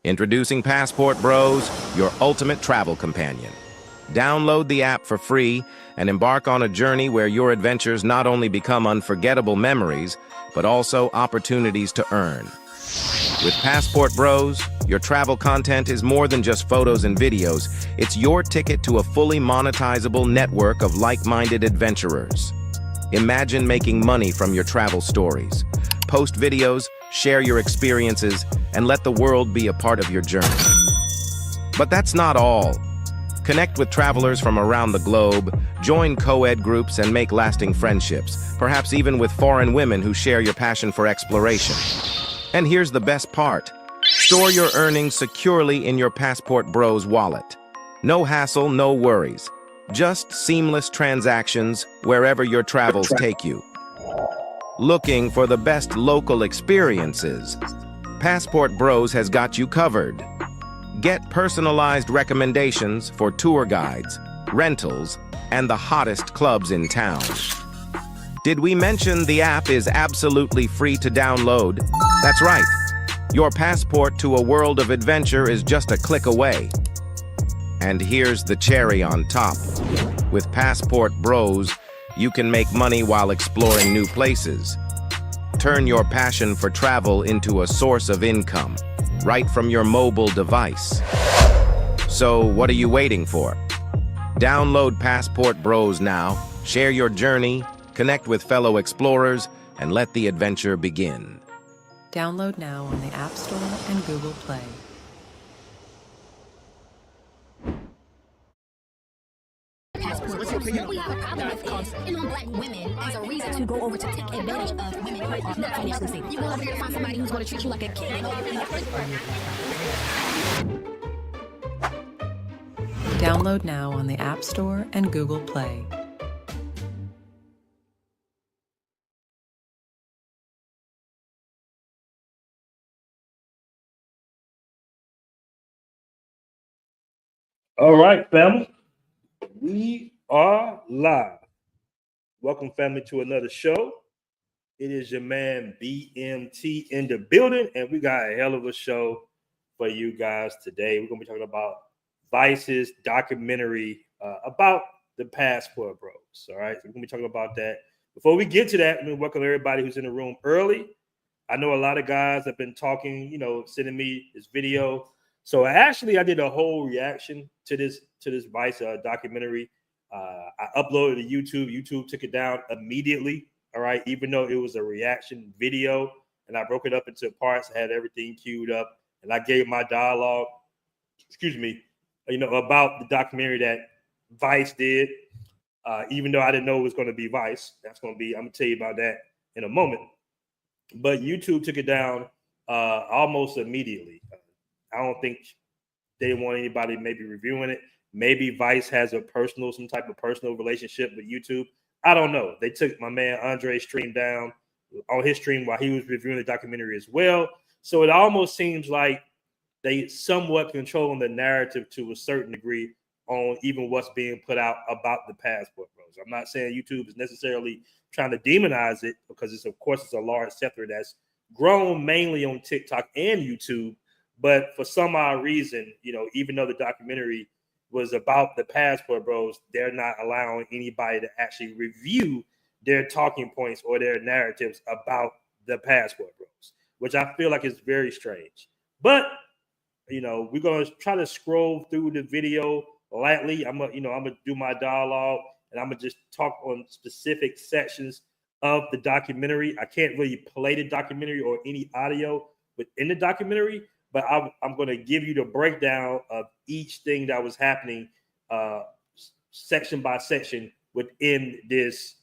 Introducing Passport Bros, your ultimate travel companion. Download the app for free and embark on a journey where your adventures not only become unforgettable memories, but also opportunities to earn. With Passport Bros, your travel content is more than just photos and videos. It's your ticket to a fully monetizable network of like-minded adventurers. Imagine making money from your travel stories. Post videos, share your experiences, and let the world be a part of your journey. But that's not all. Connect with travelers from around the globe, join co-ed groups, and make lasting friendships, perhaps even with foreign women who share your passion for exploration. And here's the best part. Store your earnings securely in your Passport Bros wallet. No hassle, no worries. Just seamless transactions wherever your travels take you. Looking for the best local experiences? Passport Bros has got you covered. Get personalized recommendations for tour guides, rentals, and the hottest clubs in town. Did we mention the app is absolutely free to download? That's right. Your passport to a world of adventure is just a click away. And here's the cherry on top. With Passport Bros, you can make money while exploring new places. Turn your passion for travel into a source of income, right from your mobile device. So what are you waiting for? Download Passport Bros now, share your journey, connect with fellow explorers, and let the adventure begin. Download now on the App Store and Google Play. We have a problem with is, black women as a reason to go over to take advantage of women who are not financially stable. You go over here to find somebody who's going to treat you like a king. Download now on the App Store and Google Play. All right, family. We are live. Welcome, family, to another show. It is your man BMT in the building, and we got a hell of a show for you guys today. We're going to be talking about Vice's documentary about the Passport Bros. All right, so we're going to be talking about that. Before we get to that, let me welcome everybody who's in the room early. I know a lot of guys have been talking, sending me this video. So I did a whole reaction to this Vice documentary. I uploaded it to YouTube. YouTube took it down immediately. All right, even though it was a reaction video, and I broke it up into parts, had everything queued up, and I gave my dialogue. About the documentary that Vice did. Even though I didn't know it was going to be Vice, I'm going to tell you about that in a moment. But YouTube took it down almost immediately. I don't think they want anybody maybe reviewing it. Maybe Vice has some type of personal relationship with YouTube. I don't know. They took my man Andre's stream down on his stream while he was reviewing the documentary as well. So it almost seems like they somewhat controlling the narrative to a certain degree on even what's being put out about the Passport Bros. I'm not saying YouTube is necessarily trying to demonize it, because it's a large sector that's grown mainly on TikTok and YouTube. But for some odd reason, even though the documentary was about the Passport Bros, they're not allowing anybody to actually review their talking points or their narratives about the Passport Bros, which I feel like is very strange. But, we're going to try to scroll through the video lightly. I'm going to do my dialogue, and I'm going to just talk on specific sections of the documentary. I can't really play the documentary or any audio within the documentary, but I'm going to give you the breakdown of each thing that was happening section by section within this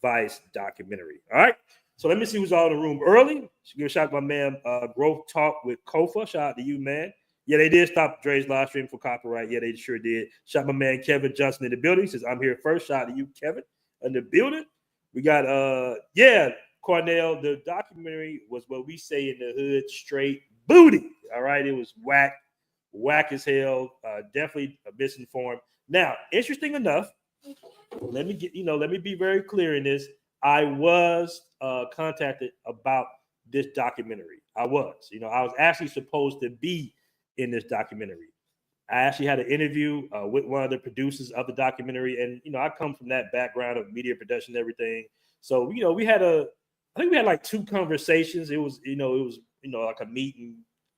Vice documentary. All right. So let me see who's all in the room early. Give a shout out to my man, Growth Talk with Kofa. Shout out to you, man. Yeah, they did stop Dre's live stream for copyright. Yeah, they sure did. Shout out my man, Kevin Johnson, in the building. He says, I'm here first. Shout out to you, Kevin, in the building. We got, Cornell, the documentary was what we say in the hood, straight booty. All right. It was whack as hell. Definitely misinformed. Now, interesting enough, let me be very clear in this. I was contacted about this documentary. I was actually supposed to be in this documentary. I actually had an interview with one of the producers of the documentary, and I come from that background of media production and everything. So we had I think we had like 2 conversations. It was like a meeting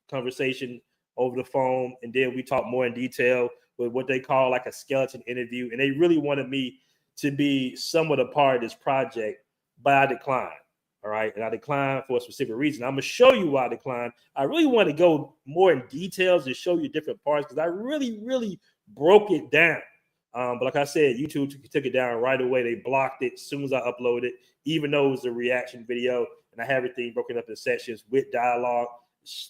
conversation over the phone, and then we talked more in detail with what they call like a skeleton interview, and they really wanted me to be somewhat a part of this project, but I declined. All right, and I declined for a specific reason. I'm gonna show you why I declined. I really want to go more in details and show you different parts because I really broke it down. But like I said, YouTube took it down right away. They blocked it as soon as I uploaded it, even though it was a reaction video, and I have everything broken up in sections with dialogue.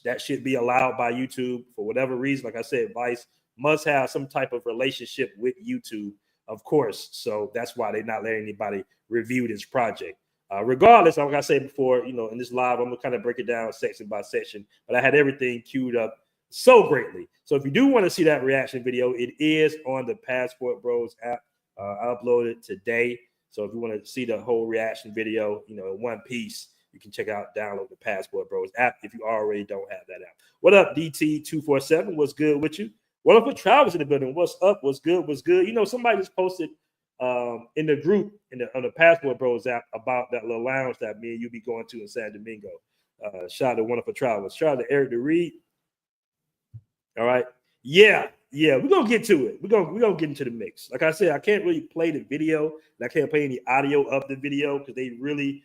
That should be allowed by YouTube for whatever reason. Like I said, Vice must have some type of relationship with YouTube, of course. So that's why they're not letting anybody review this project. Regardless, like I said before, in this live, I'm gonna kind of break it down section by section, but I had everything queued up so greatly. So if you do want to see that reaction video, it is on the Passportbros app. I uploaded it today. So if you want to see the whole reaction video, in one piece, you can download the Passportbros app if you already don't have that app. What up, DT247? What's good with you? What up with Travis in the building? What's up? What's good? What's good? Somebody just posted in the group on the Passportbros app about that little lounge that me and you be going to in San Domingo. Shout out to Wonderful Travelers. Shout out to Eric DeReed. All right. Yeah. We're gonna get to it. We're gonna get into the mix. Like I said, I can't really play the video, and I can't play any audio of the video because they really,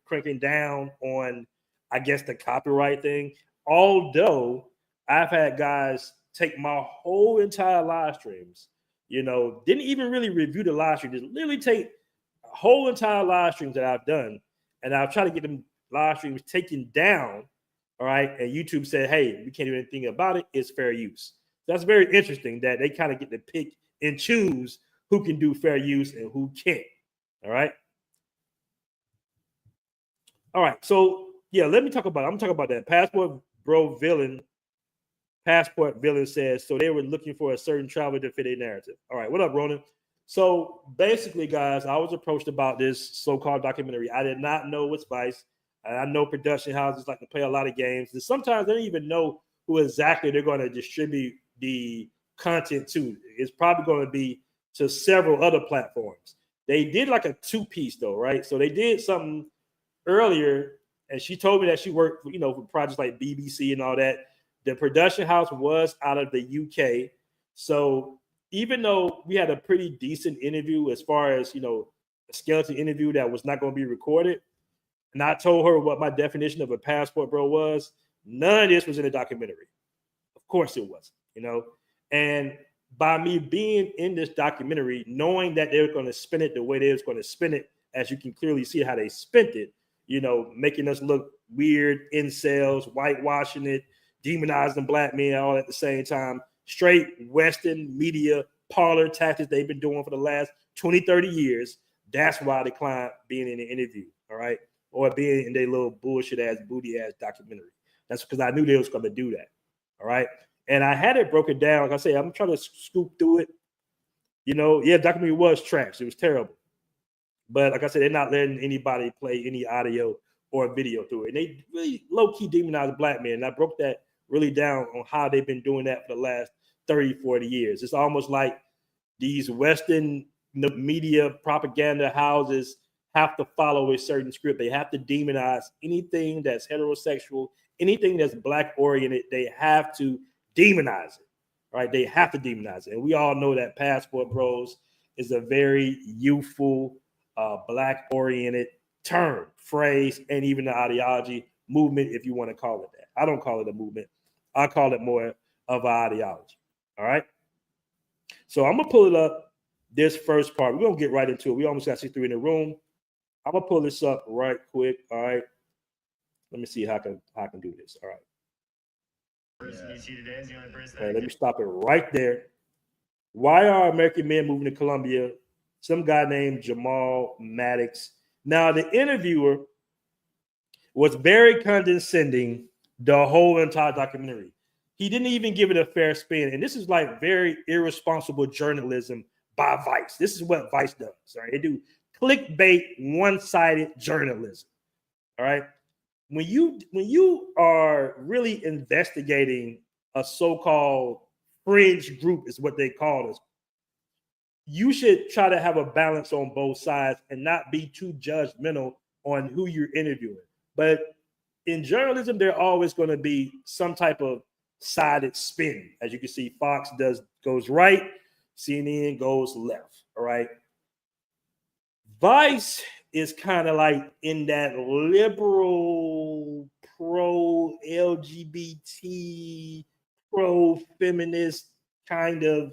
cranking down on, I guess, the copyright thing. Although I've had guys take my whole entire live streams, didn't even really review the live stream, just literally take whole entire live streams that I've done, and I've tried to get them live streams taken down. All right. And YouTube said, hey, we can't do anything about it. It's fair use. That's very interesting that they kind of get to pick and choose who can do fair use and who can't. All right. All right. So, let me talk about it. I'm talking about that. Passport villain says, so they were looking for a certain traveler to fit a narrative. All right. What up, Ronan? So basically, guys, I was approached about this so-called documentary. I did not know what's Vice. I know production houses like to play a lot of games. And sometimes they don't even know who exactly they're going to distribute the content to. It's probably going to be to several other platforms. They did like a 2-piece though, right? So they did something earlier, and she told me that she worked, for projects like BBC and all that. The production house was out of the UK. So even though we had a pretty decent interview as far as, a skeleton interview that was not going to be recorded, and I told her what my definition of a passport bro was, none of this was in the documentary. Of course it wasn't, And by me being in this documentary, knowing that they were going to spin it the way they was going to spin it, as you can clearly see how they spent it, making us look weird, incels, whitewashing it, demonizing black men all at the same time, straight Western media parlor tactics they've been doing for the last 20, 30 years. That's why I declined being in the interview, all right? Or being in their little bullshit ass, booty ass documentary. That's because I knew they was going to do that. All right. And I had it broken down. Like I said, I'm trying to scoop through it. Documentary was trash. It was terrible. But like I said, they're not letting anybody play any audio or video through it. And they really low-key demonized black men. And I broke that really down on how they've been doing that for the last 30, 40 years. It's almost like these Western media propaganda houses have to follow a certain script. They have to demonize anything that's heterosexual, anything that's black oriented. They have to demonize it, right? They have to demonize it. And we all know that Passport Bros is a very youthful, black oriented term, phrase, and even the ideology movement, if you want to call it that. I don't call it a movement. I call it more of an ideology. All right. So I'm gonna pull it up. This first part, we're gonna get right into it. We almost got 63 in the room. I'm gonna pull this up right quick. All right. Let me see how I can do this. All right. Let me stop it right there. Why are American men moving to Colombia? Some guy named Jamal Maddox. Now, the interviewer was very condescending the whole entire documentary. He didn't even give it a fair spin. And this is like very irresponsible journalism by Vice. This is what Vice does. All right. They do clickbait, one-sided journalism. All right. when you are really investigating a so-called fringe group, is what they call us, you should try to have a balance on both sides and not be too judgmental on who you're interviewing. But in journalism, there always going to be some type of sided spin. As you can see, Fox goes right, CNN goes left. All right. Vice is kind of like in that liberal, pro LGBT, pro feminist kind of,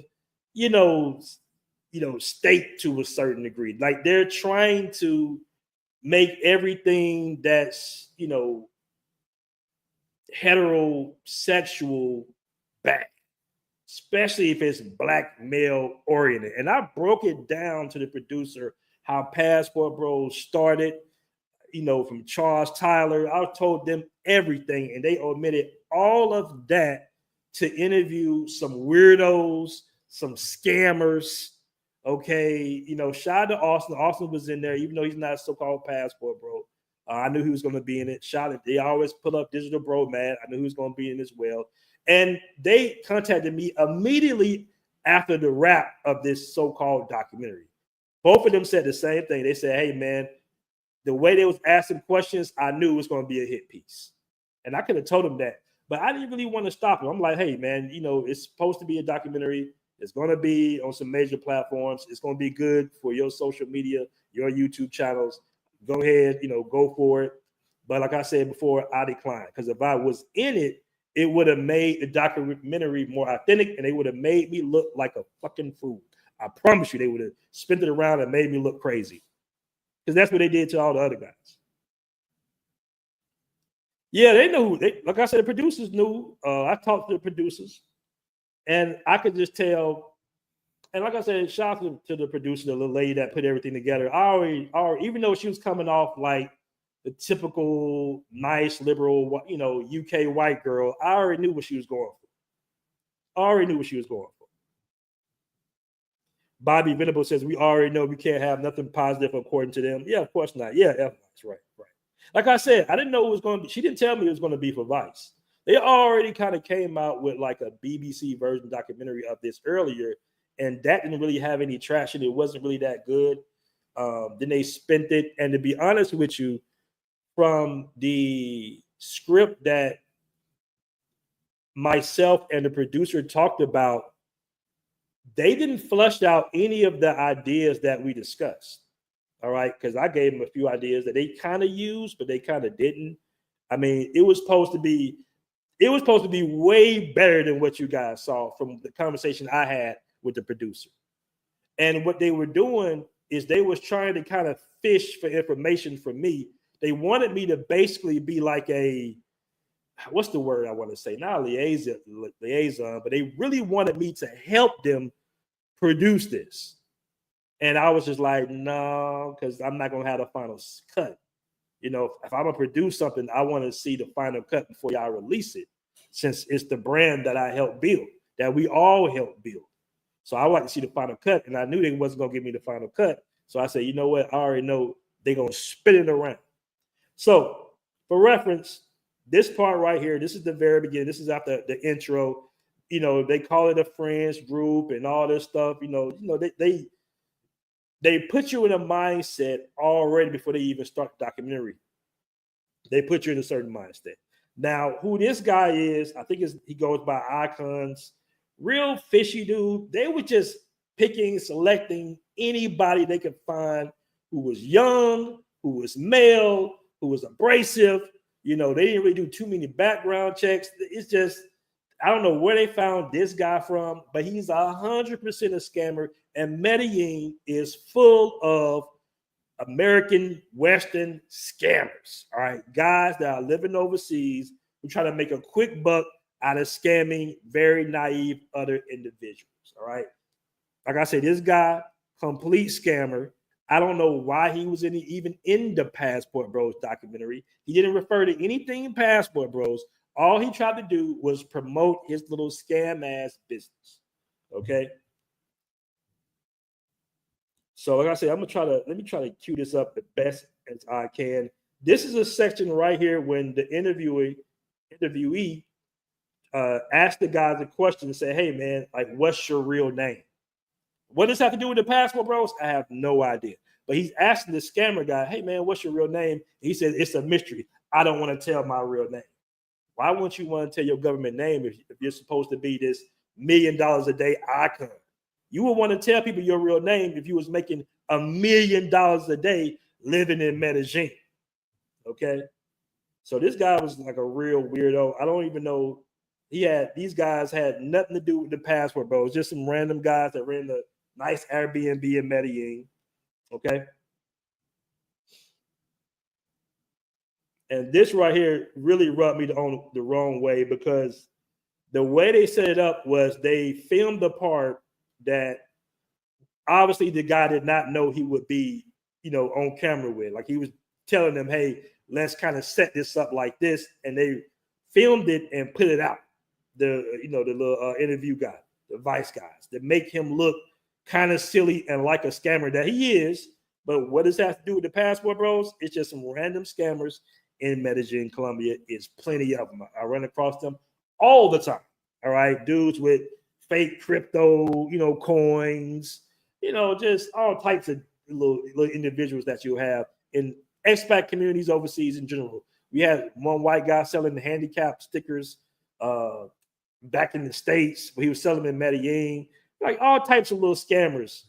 state to a certain degree. Like they're trying to make everything that's, heterosexual bad, especially if it's black male oriented. And I broke it down to the producer how Passport Bros started, from Charles Tyler. I told them everything, and they omitted all of that to interview some weirdos, some scammers. Okay, shout out to Austin. Austin was in there, even though he's not a so-called Passport Bro. I knew he was going to be in it. Shout out. They always put up Digital Bromad. I knew he was going to be in as well. And they contacted me immediately after the wrap of this so-called documentary. Both of them said the same thing. They said, hey, man, the way they was asking questions, I knew it was going to be a hit piece. And I could have told them that. But I didn't really want to stop them. I'm like, hey, man, it's supposed to be a documentary. It's going to be on some major platforms. It's going to be good for your social media, your YouTube channels. Go ahead, go for it. But like I said before, I declined, because if I was in it, it would have made the documentary more authentic, and they would have made me look like a fucking fool. I promise you, they would have spent it around and made me look crazy, because that's what they did to all the other guys. Yeah, they knew. Like I said, the producers knew. I talked to the producers, and I could just tell. And like I said, shout out to the producer, the little lady that put everything together. I already, even though she was coming off like the typical nice liberal, UK white girl, I already knew what she was going for. Bobby Venable says, we already know we can't have nothing positive according to them. Yeah, of course not. Yeah, that's right. Like I said, I didn't know it was going to be. She didn't tell me it was going to be for Vice. They already kind of came out with like a BBC version documentary of this earlier, and that didn't really have any traction. It wasn't really that good. Then they spent it. And to be honest with you, from the script that myself and the producer talked about, they didn't flush out any of the ideas that we discussed. All right. Because I gave them a few ideas that they kind of used, but they kind of didn't. I mean, it was supposed to be way better than what you guys saw from the conversation I had with the producer. And what they were doing is they was trying to kind of fish for information from me. They wanted me to basically be like what's the word I want to say? Not a liaison, but they really wanted me to help them produce this. And I was just like, no, because I'm not going to have the final cut. If I'm going to produce something, I want to see the final cut before y'all release it, since it's the brand that I helped build, that we all helped build. So I would like to see the final cut, and I knew they wasn't going to give me the final cut. So I said, you know what? I already know they're going to spin it around. So for reference, this part right here, this is the very beginning. This is after the intro. They call it a friends group and all this stuff. They put you in a mindset already before they even start the documentary. They put you in a certain mindset. Now, who this guy is, I think he goes by Icons. Real fishy dude. They were just selecting anybody they could find who was young, who was male, who was abrasive. They didn't really do too many background checks. It's just, I don't know where they found this guy from, but he's 100% a scammer. And Medellin is full of American Western scammers. All right. Guys that are living overseas who try to make a quick buck out of scamming very naive other individuals. All right. Like I said, this guy, complete scammer. I don't know why he was even in the Passport Bros documentary. He didn't refer to anything in Passport Bros. All he tried to do was promote his little scam ass business. Okay. So like I said, let me try to cue this up the best as I can. This is a section right here when the interviewee asked the guy the question and say, hey, man, like, what's your real name? What does this have to do with the Passport Bros? I have no idea. But he's asking the scammer guy, hey, man, what's your real name? He says, it's a mystery. I don't want to tell my real name. Why wouldn't you want to tell your government name if you're supposed to be this $1 million a day icon? You would want to tell people your real name if you was making $1 million a day living in Medellin. Okay? So this guy was like a real weirdo. I don't even know. These guys had nothing to do with the Passport Bros. Just some random guys that ran the nice Airbnb in Medellin. Okay. And this right here really rubbed me on the wrong way, because the way they set it up was they filmed the part that obviously the guy did not know he would be, on camera with. Like, he was telling them, hey, let's kind of set this up like this. And they filmed it and put it out. The little interview guy, the Vice guys, that make him look kind of silly and like a scammer that he is. But what does that have to do with the Passport Bros? It's just some random scammers in Medellin, Colombia. It's plenty of them. I run across them all the time. All right, dudes with fake crypto, coins, just all types of little individuals that you have in expat communities overseas in general. We had one white guy selling the handicap stickers back in the States, where he was selling them in Medellin, like all types of little scammers.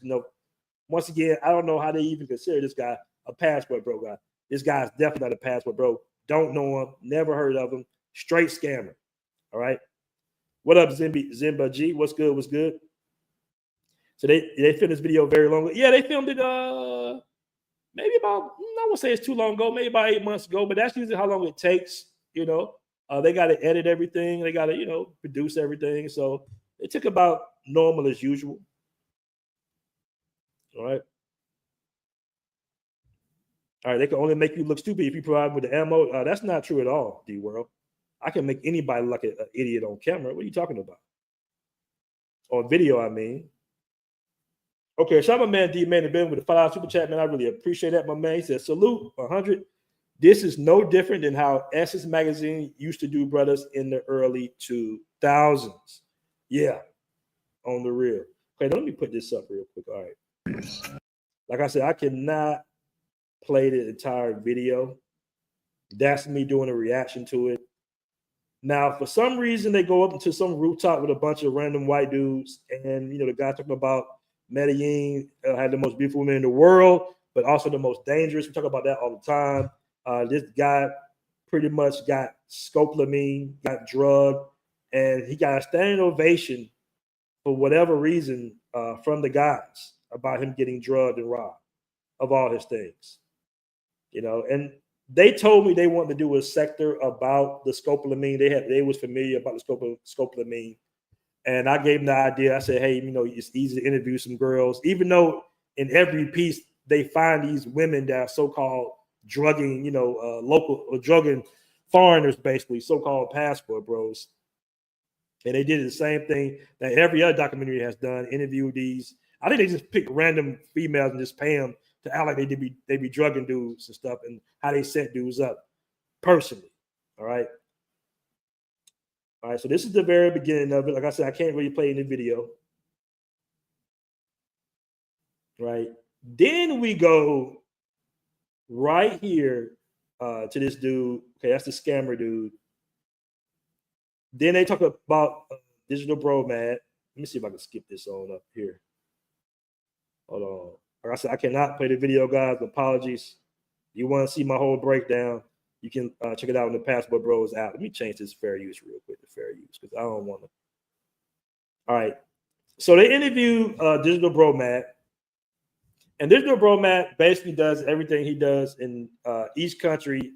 Once again, I don't know how they even consider this guy a Passport Bro guy. This guy's definitely not a Passport Bro. Don't know him, never heard of him. Straight scammer. All right. What up, Zimba G? What's good? What's good? So they filmed this video very long. Yeah, they filmed it maybe about, I won't say it's too long ago, maybe about 8 months ago, but that's usually how long it takes, They got to edit everything. They got to, produce everything. So it took about normal as usual. All right. All right. They can only make you look stupid if you provide them with the ammo. That's not true at all, D-World. I can make anybody look like an idiot on camera. What are you talking about? On video, I mean. Okay, shout out my man D-Man in bed with a $5 super chat, man. I really appreciate that, my man. He says, salute, 100. This is no different than how Essence Magazine used to do, brothers, in the early 2000s. Yeah, on the real. Okay, let me put this up real quick. All right. Like I said, I cannot play the entire video. That's me doing a reaction to it. Now, for some reason, they go up into some rooftop with a bunch of random white dudes. And, the guy talking about Medellin had the most beautiful women in the world, but also the most dangerous. We talk about that all the time. This guy pretty much got scopolamine, got drugged, and he got a standing ovation for whatever reason from the guys about him getting drugged and robbed of all his things. And they told me they wanted to do a sector about the scopolamine. They was familiar about the scopolamine. And I gave them the idea. I said, hey, it's easy to interview some girls, even though in every piece they find these women that are so-called drugging, local or drugging foreigners, basically, so-called Passport Bros. And they did the same thing that every other documentary has done, interview these. I think they just pick random females and just pay them to act like they be drugging dudes and stuff, and how they set dudes up personally. All right. All right, so this is the very beginning of it. Like I said, I can't really play in the video. Right. Then we go right here to this dude. Okay, that's the scammer dude. Then they talk about digital Bromad. Let me see if I can skip this on up here. Hold on. Like I said, I cannot play the video, guys. Apologies. You want to see my whole breakdown, you can check it out on the Passport Bros app. Let me change this fair use real quick to fair use, because I don't want to. All right. So they interview Digital Bromad. And Digital Bromad basically does everything he does in each country.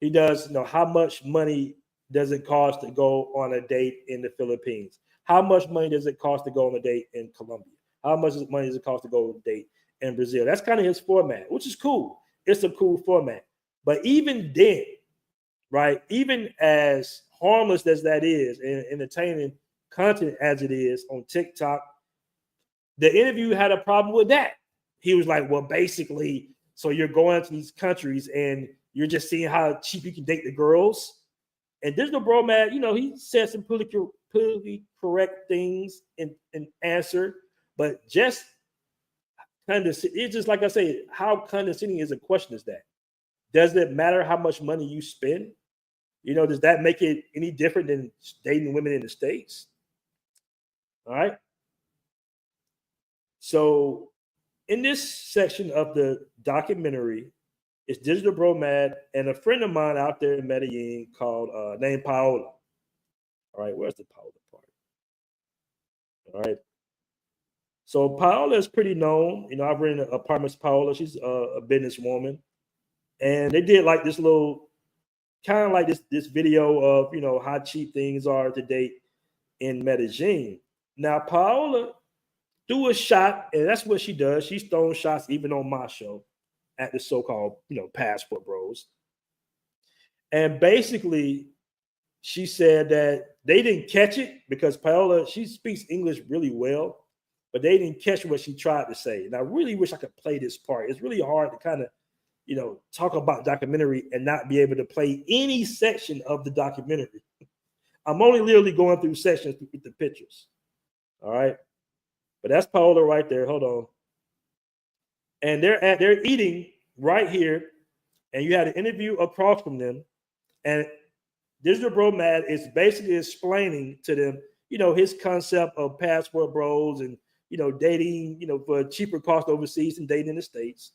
He does, how much money does it cost to go on a date in the Philippines? How much money does it cost to go on a date in Colombia? How much money does it cost to go on a date in Brazil? That's kind of his format, which is cool. It's a cool format. But even then, right, even as harmless as that is and entertaining content as it is on TikTok, the interview had a problem with that. He was like, well, basically, so you're going to these countries and you're just seeing how cheap you can date the girls. And Digital Bromad, you know, he said some politically correct things in answer, but just it's just like I say, how condescending is a question is that? Does it matter how much money you spend? You know, does that make it any different than dating women in the States? All right. So in this section of the documentary, it's Digital Bromad and a friend of mine out there in Medellin called named Paola. All right, where's the Paola part? All right. So Paola is pretty known. You know, I've rented apartments. Paola, she's a businesswoman, and they did like this little, kind of like this video of, you know, how cheap things are to date in Medellin. Now Paola threw a shot, and that's what she does. She's throwing shots even on my show at the so-called, you know, Passport Bros. And basically, she said that they didn't catch it because Paola, she speaks English really well, but they didn't catch what she tried to say. And I really wish I could play this part. It's really hard to kind of, you know, talk about documentary and not be able to play any section of the documentary. I'm only literally going through sections with the pictures. All right. But that's Paola right there. Hold on. And they're eating right here. And you had an interview across from them. And Digital Bromad is basically explaining to them, you know, his concept of Passport Bros and, you know, dating, you know, for a cheaper cost overseas and dating in the States.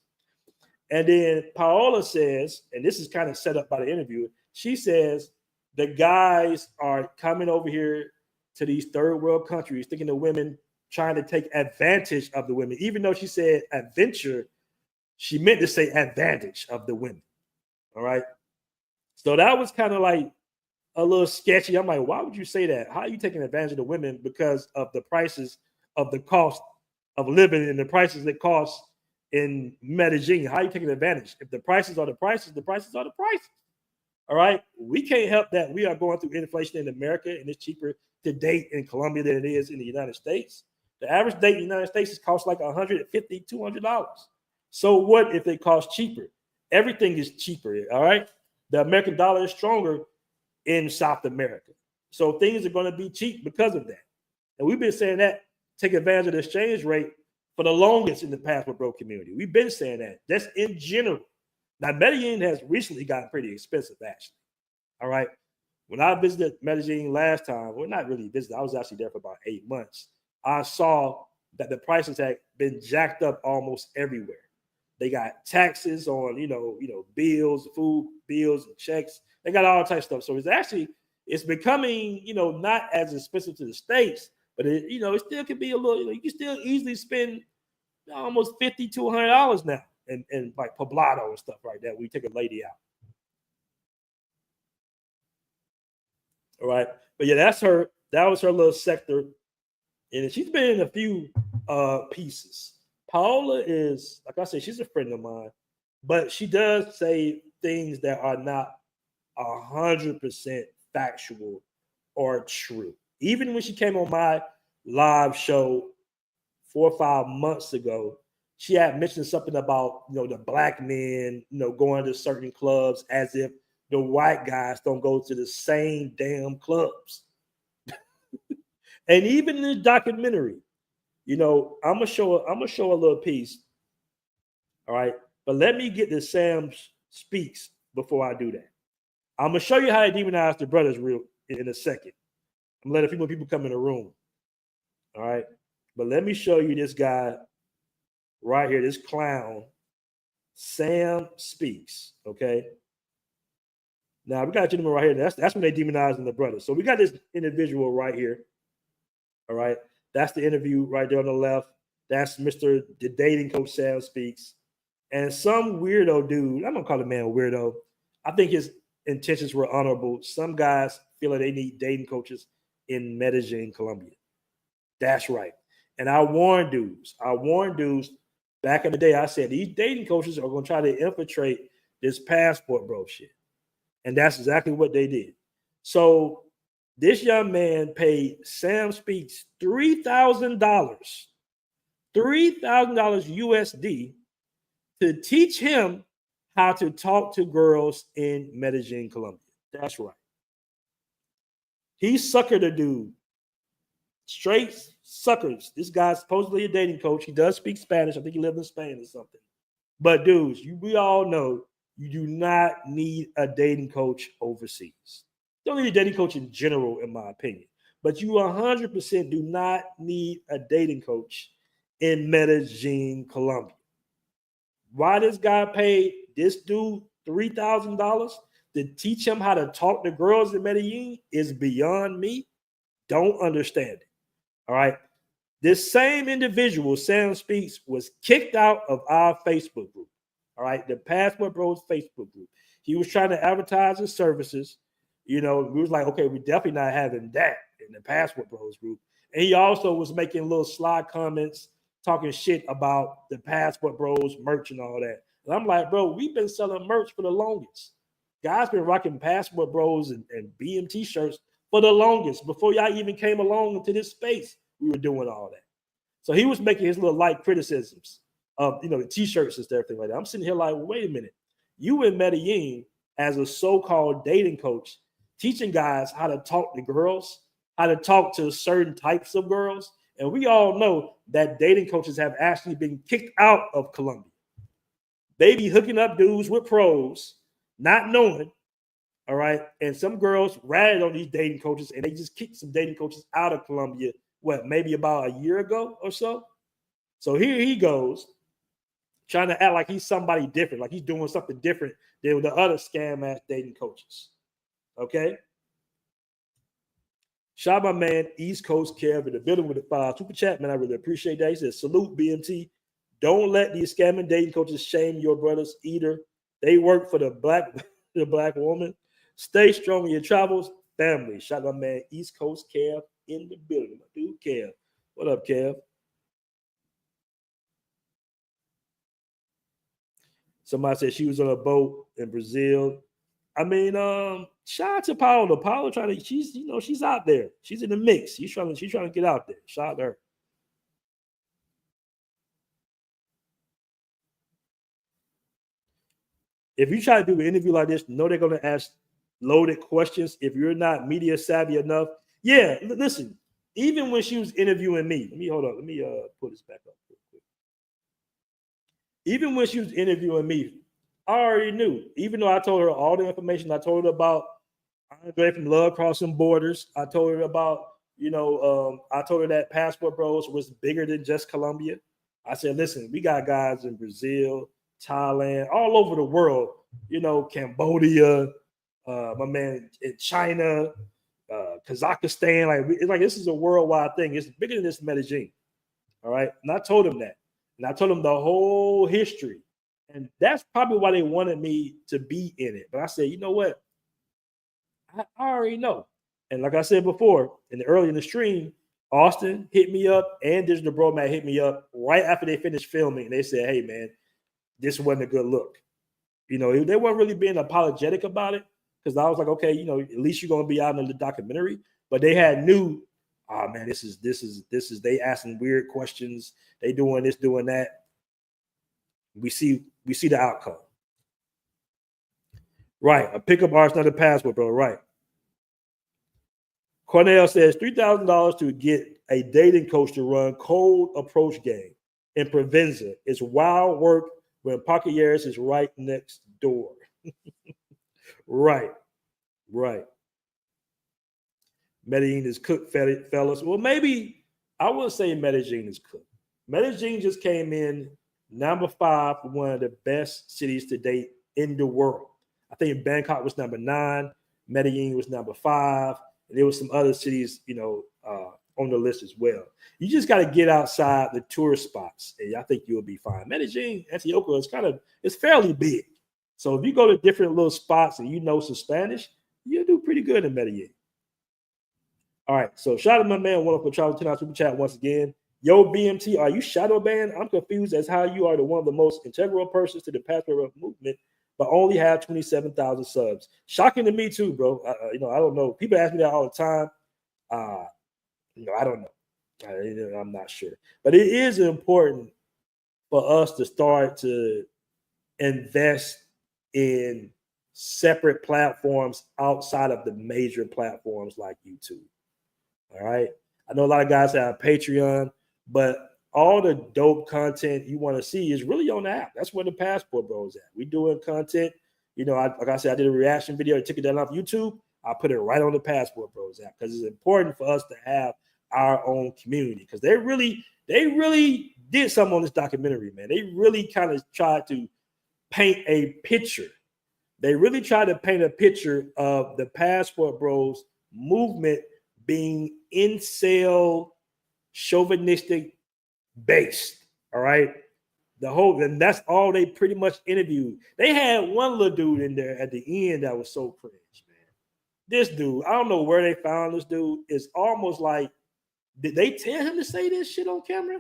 And then Paola says, and this is kind of set up by the interviewer, she says the guys are coming over here to these third world countries thinking the women trying to take advantage of the women. Even though she said adventure, she meant to say advantage of the women. All right. So that was kind of like a little sketchy. I'm like, why would you say that? How are you taking advantage of the women because of the prices of the cost of living and the prices it costs in Medellin? How are you taking advantage? If the prices are the prices, the prices are the prices. All right. We can't help that. We are going through inflation in America, and it's cheaper to date in Colombia than it is in the United States. The average date in the United States costs like $150, $200. So what if it costs cheaper? Everything is cheaper. All right. The American dollar is stronger in South America. So things are going to be cheap because of that. And we've been saying that, take advantage of the exchange rate for the longest in the Passport Bro community. We've been saying that. That's in general. Now, Medellin has recently gotten pretty expensive, actually. All right. When I visited Medellin last time, well, not really visited, I was actually there for about 8 months. I saw that the prices had been jacked up almost everywhere. They got taxes on, you know, bills, food bills, and checks. They got all types of stuff. So it's becoming, you know, not as expensive to the States, but it, you know, it still can be a little, you know, you can still easily spend almost $50 to $100 now and like poblado and stuff like that. We take a lady out. All right. But yeah, that was her little sector. And she's been in a few pieces. Paola is, like I said, she's a friend of mine, but she does say things that are not 100% factual or true. Even when she came on my live show 4 or 5 months ago, she had mentioned something about, you know, the black men, you know, going to certain clubs as if the white guys don't go to the same damn clubs. And even in the documentary, you know, I'm gonna show a little piece. All right. But let me get to Sam Speaks before I do that. I'm gonna show you how they demonize the brothers real in a second. I'm gonna let a few more people come in the room. All right. But let me show you this guy right here, this clown, Sam Speaks. Okay. Now we got a gentleman right here. That's when they demonizing the brothers. So we got this individual right here. All right. That's the interview right there on the left. That's Mr. The Dating Coach Sam Speaks. And some weirdo dude, I'm going to call the man a weirdo. I think his intentions were honorable. Some guys feel like they need dating coaches in Medellin, Colombia. That's right. And I warned dudes back in the day. I said, these dating coaches are going to try to infiltrate this Passport Bro shit. And that's exactly what they did. So this young man paid Sam Speaks $3,000 USD to teach him how to talk to girls in Medellin, Colombia. That's right. He suckered a dude. Straight suckers. This guy's supposedly a dating coach. He does speak Spanish. I think he lives in Spain or something. But dudes, we all know you do not need a dating coach overseas. You don't need a dating coach in general, in my opinion. But you 100% do not need a dating coach in Medellin, Colombia. Why this guy paid this dude $3,000 to teach him how to talk to girls in Medellin is beyond me. Don't understand it. All right. This same individual, Sam Speaks, was kicked out of our Facebook group. All right. The Passportbros Facebook group. He was trying to advertise his services. We was like, okay, we're definitely not having that in the Passportbros group. And he also was making little sly comments, talking shit about the Passportbros merch and all that. And I'm like, bro, we've been selling merch for the longest. Guys been rocking Passportbros and BMT shirts for the longest. Before y'all even came along into this space, we were doing all that. So he was making his little light criticisms of, the t-shirts and everything like that. I'm sitting here like, well, wait a minute. You in Medellin as a so-called dating coach, teaching guys how to talk to girls, how to talk to certain types of girls. And we all know that dating coaches have actually been kicked out of Colombia. They be hooking up dudes with pros, not knowing, all right? And some girls ratted on these dating coaches, and they just kicked some dating coaches out of Colombia, maybe about a year ago or so? So here he goes, trying to act like he's somebody different, like he's doing something different than the other scam-ass dating coaches, okay? Shout out my man, East Coast Kev, in the building with the 5 super chat, man. I really appreciate that. He says, salute BMT. Don't let these scamming dating coaches shame your brothers either. They work for the black woman. Stay strong in your travels. Family. Shout out my man, East Coast Kev, in the building. My dude, Kev. What up, Kev? Somebody said she was on a boat in Brazil. I mean, shout out to Paola. Paola she's out there. She's in the mix. She's trying to get out there. Shout out to her. If you try to do an interview like this, know they're going to ask loaded questions. If you're not media savvy enough, yeah. Listen, even when she was interviewing me, let me pull this back up real quick. Even when she was interviewing me, I already knew. Even though I told her all the information, I told her about Andre from Love Crossing Borders. I told her about, I told her that Passportbros was bigger than just Colombia. I said, listen, we got guys in Brazil, Thailand, all over the world, Cambodia, my man in China, Kazakhstan. It's like this is a worldwide thing. It's bigger than this Medellin. All right. And I told him that. And I told him the whole history. And that's probably why they wanted me to be in it. But I said, you know what? I already know. And like I said before, early in the stream, Austin hit me up and Digital Bromad hit me up right after they finished filming. And they said, hey, man, this wasn't a good look. They weren't really being apologetic about it because I was like, okay, at least you're going to be out in the documentary. But they knew, oh, man, this is they asking weird questions. They doing this, doing that. We see the outcome. Right. A pickup artist, not a passport, bro. Right. Cornell says $3,000 to get a dating coach to run cold approach game in Provenza. It's wild work when Pacayeres is right next door. Right. Medellin is cooked, fellas. Well, maybe I wouldn't say Medellin is cooked. Medellin just came in number 5 for one of the best cities to date in the world. I think Bangkok was number 9. Medellin was number 5. And there was some other cities, on the list as well. You just got to get outside the tourist spots, and I think you'll be fine. Medellin, Antioquia it's fairly big. So if you go to different little spots and you know some Spanish, you'll do pretty good in Medellin. All right. So shout out to my man, Wonderful Travel 10 super chat once again. Yo, BMT, are you shadow banned? I'm confused as how you are one of the most integral persons to the Passport movement, but only have 27,000 subs. Shocking to me too, bro. I don't know. People ask me that all the time. I don't know. I'm not sure. But it is important for us to start to invest in separate platforms outside of the major platforms like YouTube. All right. I know a lot of guys have Patreon, but all the dope content you want to see is really on the app. That's where the Passport Bros at. We doing content. You know, like I said, I did a reaction video. I took it down off YouTube. I put it right on the Passport Bros app because it's important for us to have our own community because they really did something on this documentary, man. They really kind of tried to paint a picture. They really tried to paint a picture of the Passport Bros movement being incel, chauvinistic based. All right. And that's all they pretty much interviewed. They had one little dude in there at the end that was so cringe, man. This dude, I don't know where they found this dude. It's almost like, did they tell him to say this shit on camera?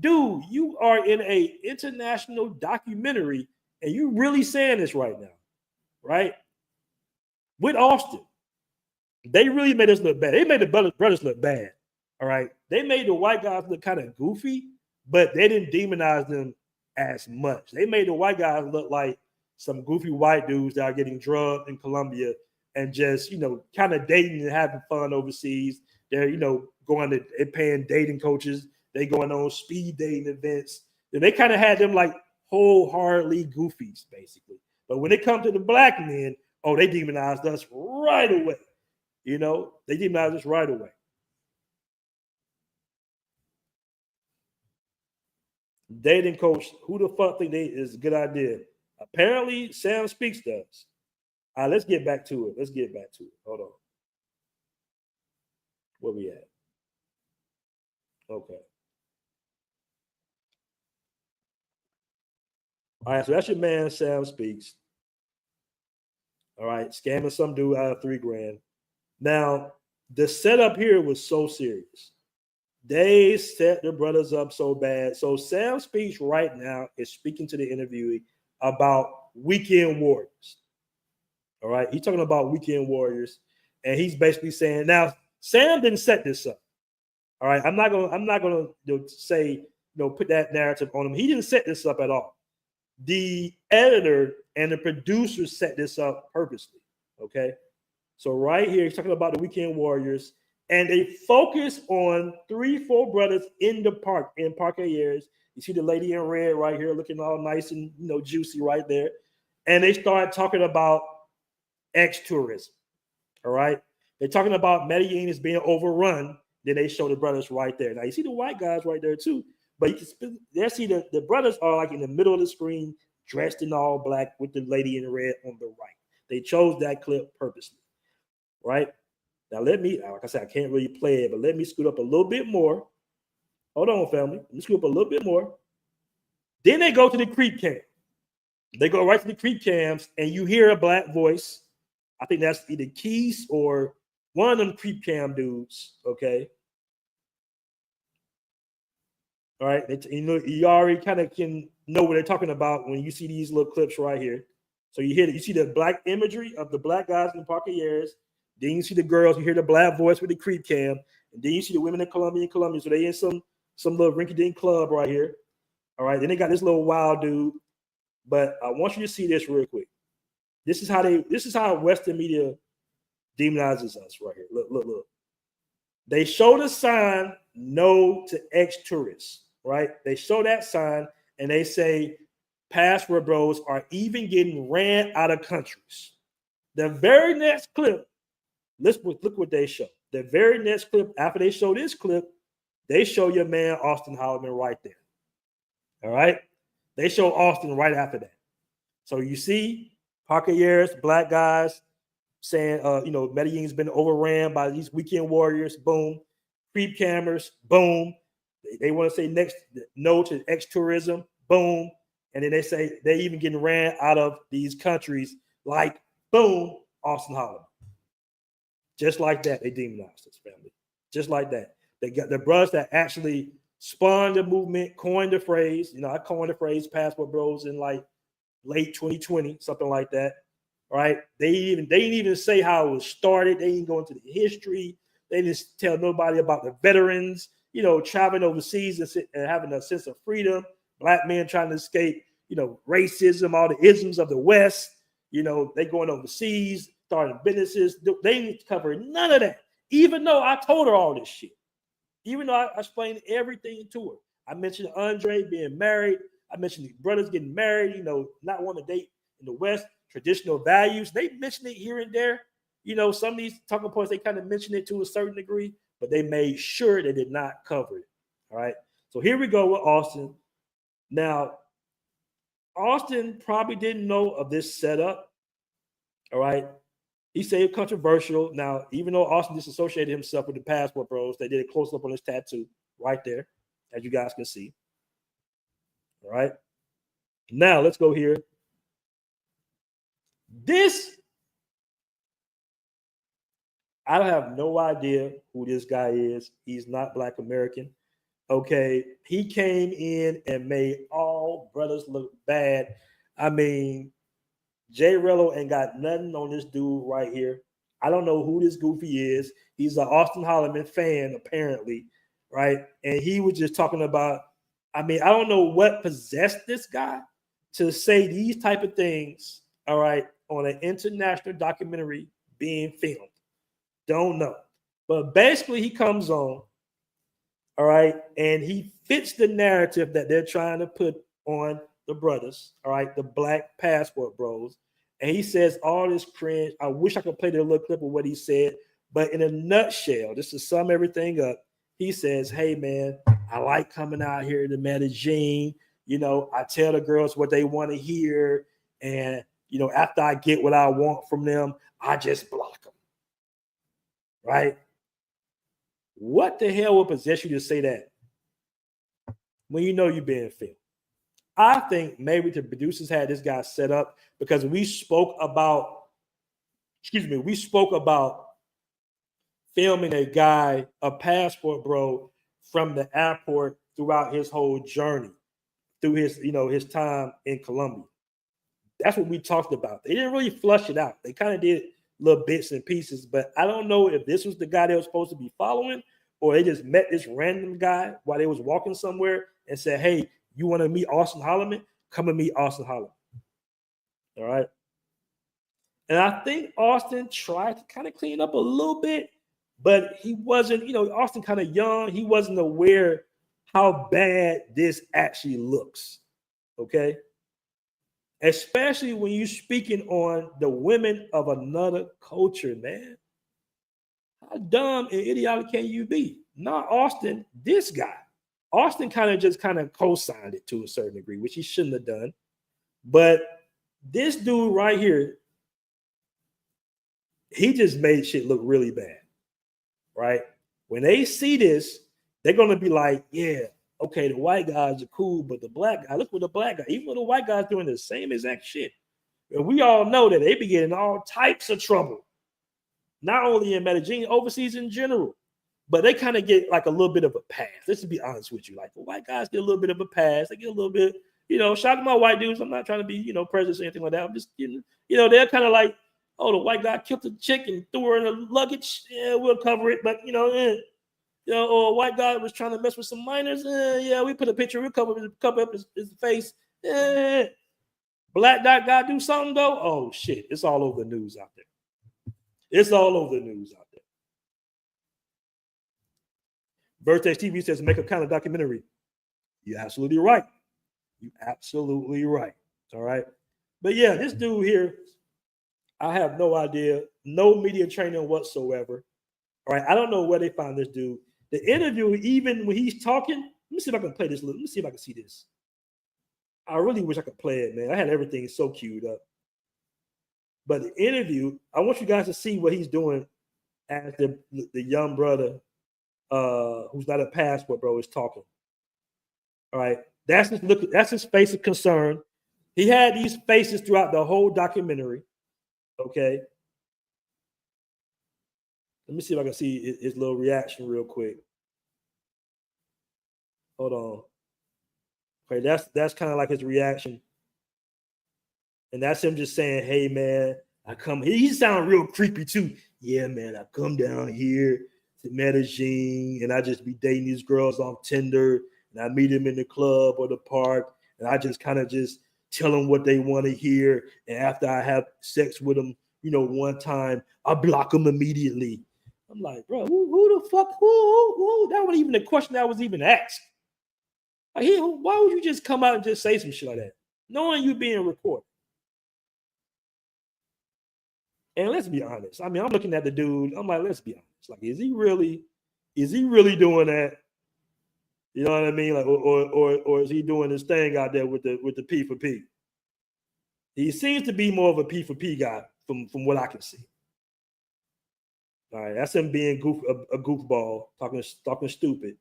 Dude, you are in a international documentary and you really saying this right now, right? With Austin. They really made us look bad. They made the brothers look bad, all right? They made the white guys look kind of goofy, but they didn't demonize them as much. They made the white guys look like some goofy white dudes that are getting drugged in Colombia and just, kind of dating and having fun overseas. They're, going to paying dating coaches. They going on speed dating events. And they kind of had them like wholeheartedly goofies, basically. But when it comes to the black men, they demonized us right away. They demonized us right away. Dating coach, who the fuck think they is a good idea? Apparently, Sam Speaks does. All right, let's get back to it. Hold on. Where we at? Okay. All right, so that's your man, Sam Speaks. All right, scamming some dude out of $3,000. Now, the setup here was so serious. They set the brothers up so bad. So Sam Speaks right now is speaking to the interviewee about weekend warriors. All right, he's talking about weekend warriors, and he's basically saying, now Sam didn't set this up. All right, I'm not gonna say put that narrative on him. He didn't set this up at all. The editor and the producer set this up purposely. Okay, so right here he's talking about the weekend warriors. And they focus on 3-4 brothers in the park, in Parque Ayers. You see the lady in red right here looking all nice and juicy right there. And they start talking about ex-tourism. All right. They're talking about Medellin is being overrun. Then they show the brothers right there. Now you see the white guys right there too. But you can see the brothers are like in the middle of the screen, dressed in all black with the lady in red on the right. They chose that clip purposely. Right. Now, like I said, I can't really play it, but let me scoot up a little bit more. Hold on, family. Let me scoot up a little bit more. Then they go to the creep cam. They go right to the creep cams, and you hear a black voice. I think that's either Keith or one of them creep cam dudes, okay? All right, you already kind of can know what they're talking about when you see these little clips right here. So you see the black imagery of the black guys in Parque Ayers. Then you see the girls, you hear the black voice with the creep cam, and then you see the women in Colombia. So they in some little rinky-dink club right here. All right, then they got this little wild dude. But I want you to see this real quick. This is how Western media demonizes us right here. Look. They show the sign "No to ex-tourists," right? They show that sign and they say Passport Bros are even getting ran out of countries. The very next clip. Look what they show. The very next clip, after they show this clip, they show your man Austin Holloman right there. All right? They show Austin right after that. So you see Parque Ayers, black guys saying, Medellin's been overran by these weekend warriors. Boom. Creep cameras. Boom. They want to say next, no to ex-tourism. Boom. And then they say they're even getting ran out of these countries like, boom, Austin Holloman. Just like that, they demonized this family. Just like that. They got the brothers that actually spawned the movement, coined the phrase. I coined the phrase Passport Bros in like late 2020, something like that. Right? They didn't even say how it was started. They didn't go into the history. They didn't tell nobody about the veterans, traveling overseas and having a sense of freedom. Black men trying to escape, racism, all the isms of the West. They going overseas, starting businesses. They didn't cover none of that. Even though I told her all this shit. Even though I explained everything to her. I mentioned Andre being married. I mentioned the brothers getting married, not wanting to date in the West, traditional values. They mentioned it here and there. Some of these talking points, they kind of mentioned it to a certain degree, but they made sure they did not cover it. All right. So here we go with Austin. Now, Austin probably didn't know of this setup. All right. He said it's controversial. Now, even though Austin disassociated himself with the Passport Bros, they did a close up on his tattoo right there, as you guys can see. All right. Now, let's go here. I have no idea who this guy is. He's not Black American. Okay. He came in and made all brothers look bad. I mean, Jay Rello ain't got nothing on this dude right here. I don't know who this goofy is. He's an Austin Holloman fan, apparently, right? And he was just talking about, I don't know what possessed this guy to say these type of things, all right, on an international documentary being filmed. Don't know. But basically he comes on, all right, and he fits the narrative that they're trying to put on the brothers, all right, the Black Passport Bros. And he says all this cringe. I wish I could play the little clip of what he said, but in a nutshell, just to sum everything up, he says, hey, man, I like coming out here to Medellin. I tell the girls what they want to hear. And, after I get what I want from them, I just block them. Right? What the hell would possess you to say that when you're being filmed? I think maybe the producers had this guy set up because we spoke about filming a guy, a Passport Bro, from the airport throughout his whole journey, through his time in Colombia. That's what we talked about. They didn't really flush it out. They kind of did little bits and pieces, but I don't know if this was the guy they were supposed to be following, or they just met this random guy while they was walking somewhere and said, hey, you want to meet Austin Holloman? Come and meet Austin Holloman. All right. And I think Austin tried to kind of clean up a little bit, but he wasn't, Austin kind of young. He wasn't aware how bad this actually looks. Okay. Especially when you're speaking on the women of another culture, man. How dumb and idiotic can you be? Not Austin, this guy. Austin kind of co-signed it to a certain degree, which he shouldn't have done. But this dude right here, he just made shit look really bad, right? When they see this, they're going to be like, yeah, okay, the white guys are cool, but the black guy, look what the black guy, even though the white guy's doing the same exact shit. And we all know that they be getting all types of trouble, not only in Medellin, overseas in general. But they kind of get like a little bit of a pass. Let's be honest with you. Like the white guys get a little bit of a pass. They get a little bit, shout out to my white dudes. I'm not trying to be, prejudiced or anything like that. I'm just, they're kind of like, oh, the white guy killed the chick and threw her in the luggage. Yeah, we'll cover it. But, or a white guy was trying to mess with some minors. Yeah, we put a picture. We'll cover up his face. Black guy do something though. Oh, shit. It's all over the news out there. It's all over the news out there. Vertex TV says make a kind of documentary. You're absolutely right. You're absolutely right. All right. But yeah, this dude here, I have no idea. No media training whatsoever. All right. I don't know where they found this dude. The interview, even when he's talking, let me see if I can play this. Let me see if I can see this. I really wish I could play it, man. I had everything so queued up. But the interview, I want you guys to see what he's doing as the young brother who's not a Passport Bro is talking. All right. That's his look, that's his face of concern. He had these faces throughout the whole documentary. Okay. Let me see if I can see his little reaction real quick. Hold on. Okay, that's kind of like his reaction. And that's him just saying, hey man, I come. He sound real creepy too. Yeah, man, I come down here to Medellin and I just be dating these girls on Tinder and I meet them in the club or the park and I just kind of just tell them what they want to hear. And after I have sex with them, one time, I block them immediately. I'm like, bro, who the fuck? Who? That wasn't even the question that was even asked. Like, why would you just come out and just say some shit like that, knowing you being recorded? And let's be honest. I mean, I'm looking at the dude. I'm like, let's be honest. Like, is he really doing that? You know what I mean? Like, or is he doing this thing out there with the P for P? He seems to be more of a P for P guy from what I can see. All right, that's him being a goofball, talking stupid.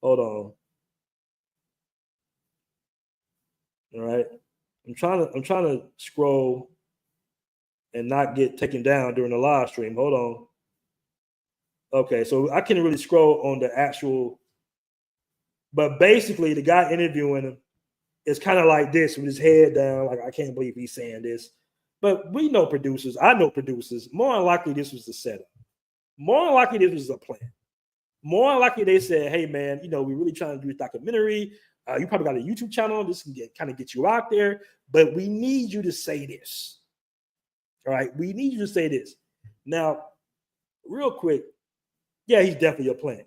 Hold on. All right, I'm trying to scroll and not get taken down during the live stream. Hold on. Okay, so I can't really scroll on the actual, but basically the guy interviewing him is kind of like this with his head down, like, I can't believe he's saying this. But we know producers. I know producers. More than likely, this was the setup. More than likely, this was a plan. More than likely, they said, hey, man, we're really trying to do this documentary. You probably got a YouTube channel. This can kind of get you out there. But we need you to say this. All right? We need you to say this. Now, real quick, yeah, he's definitely a plan.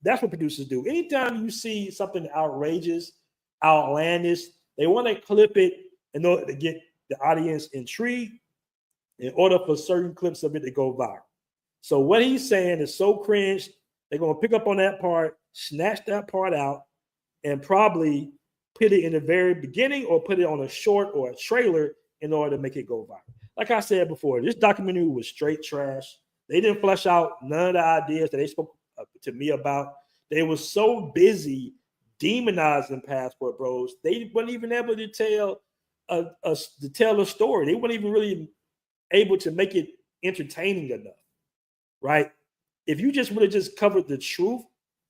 That's what producers do. Anytime you see something outrageous, outlandish, they want to clip it in order to get the audience intrigued, in order for certain clips of it to go viral. So what he's saying is so cringe, they're going to pick up on that part, snatch that part out, and probably put it in the very beginning or put it on a short or a trailer in order to make it go viral. Like I said before, this documentary was straight trash. They didn't flesh out none of the ideas that they spoke to me about. They were so busy demonizing Passport Bros, they weren't even able to tell a story. They weren't even really able to make it entertaining enough, right? If you just would have just covered the truth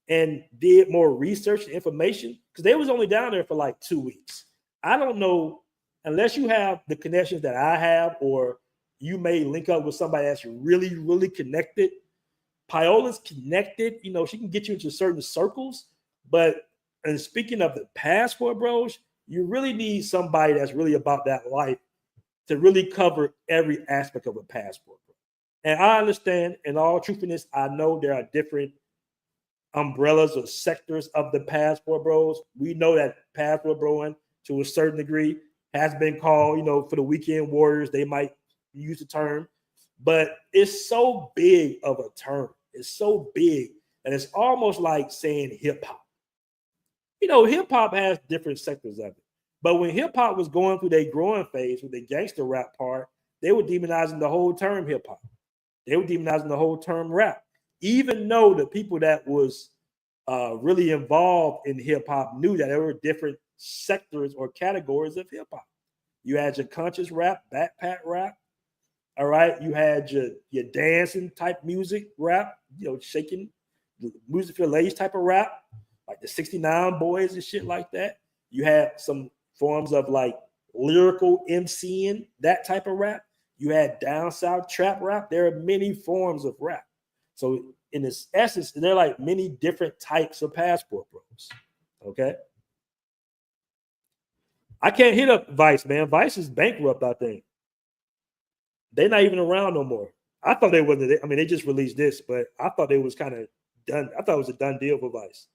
and did more research and information, because they was only down there for like 2 weeks. I don't know, unless you have the connections that I have, or you may link up with somebody that's really, really connected. Piola's connected, she can get you into certain circles, but and speaking of the Passport Bros, you really need somebody that's really about that life to really cover every aspect of a Passport Bro. And I understand, in all truthfulness, I know there are different umbrellas or sectors of the Passport Bros. We know that Passport Broing, to a certain degree, has been called, for the weekend warriors. They might use the term, but it's so big of a term. It's so big, and it's almost like saying hip hop. Hip hop has different sectors of it. But when hip hop was going through their growing phase with the gangster rap part, they were demonizing the whole term hip hop. They were demonizing the whole term rap, even though the people that was really involved in hip hop knew that there were different sectors or categories of hip hop. You had your conscious rap, backpack rap. All right, you had your dancing type music rap, shaking music for ladies type of rap, like the 69 Boys and shit like that. You had some forms of like lyrical MCing, that type of rap. You had down south trap rap. There are many forms of rap. So in this essence, there are like many different types of Passport Bros. Okay. I can't hit up Vice, man. Vice is bankrupt, I think. They're not even around no more. I thought they wasn't. I mean, they just released this, but I thought they was kind of done. I thought it was a done deal for Vice.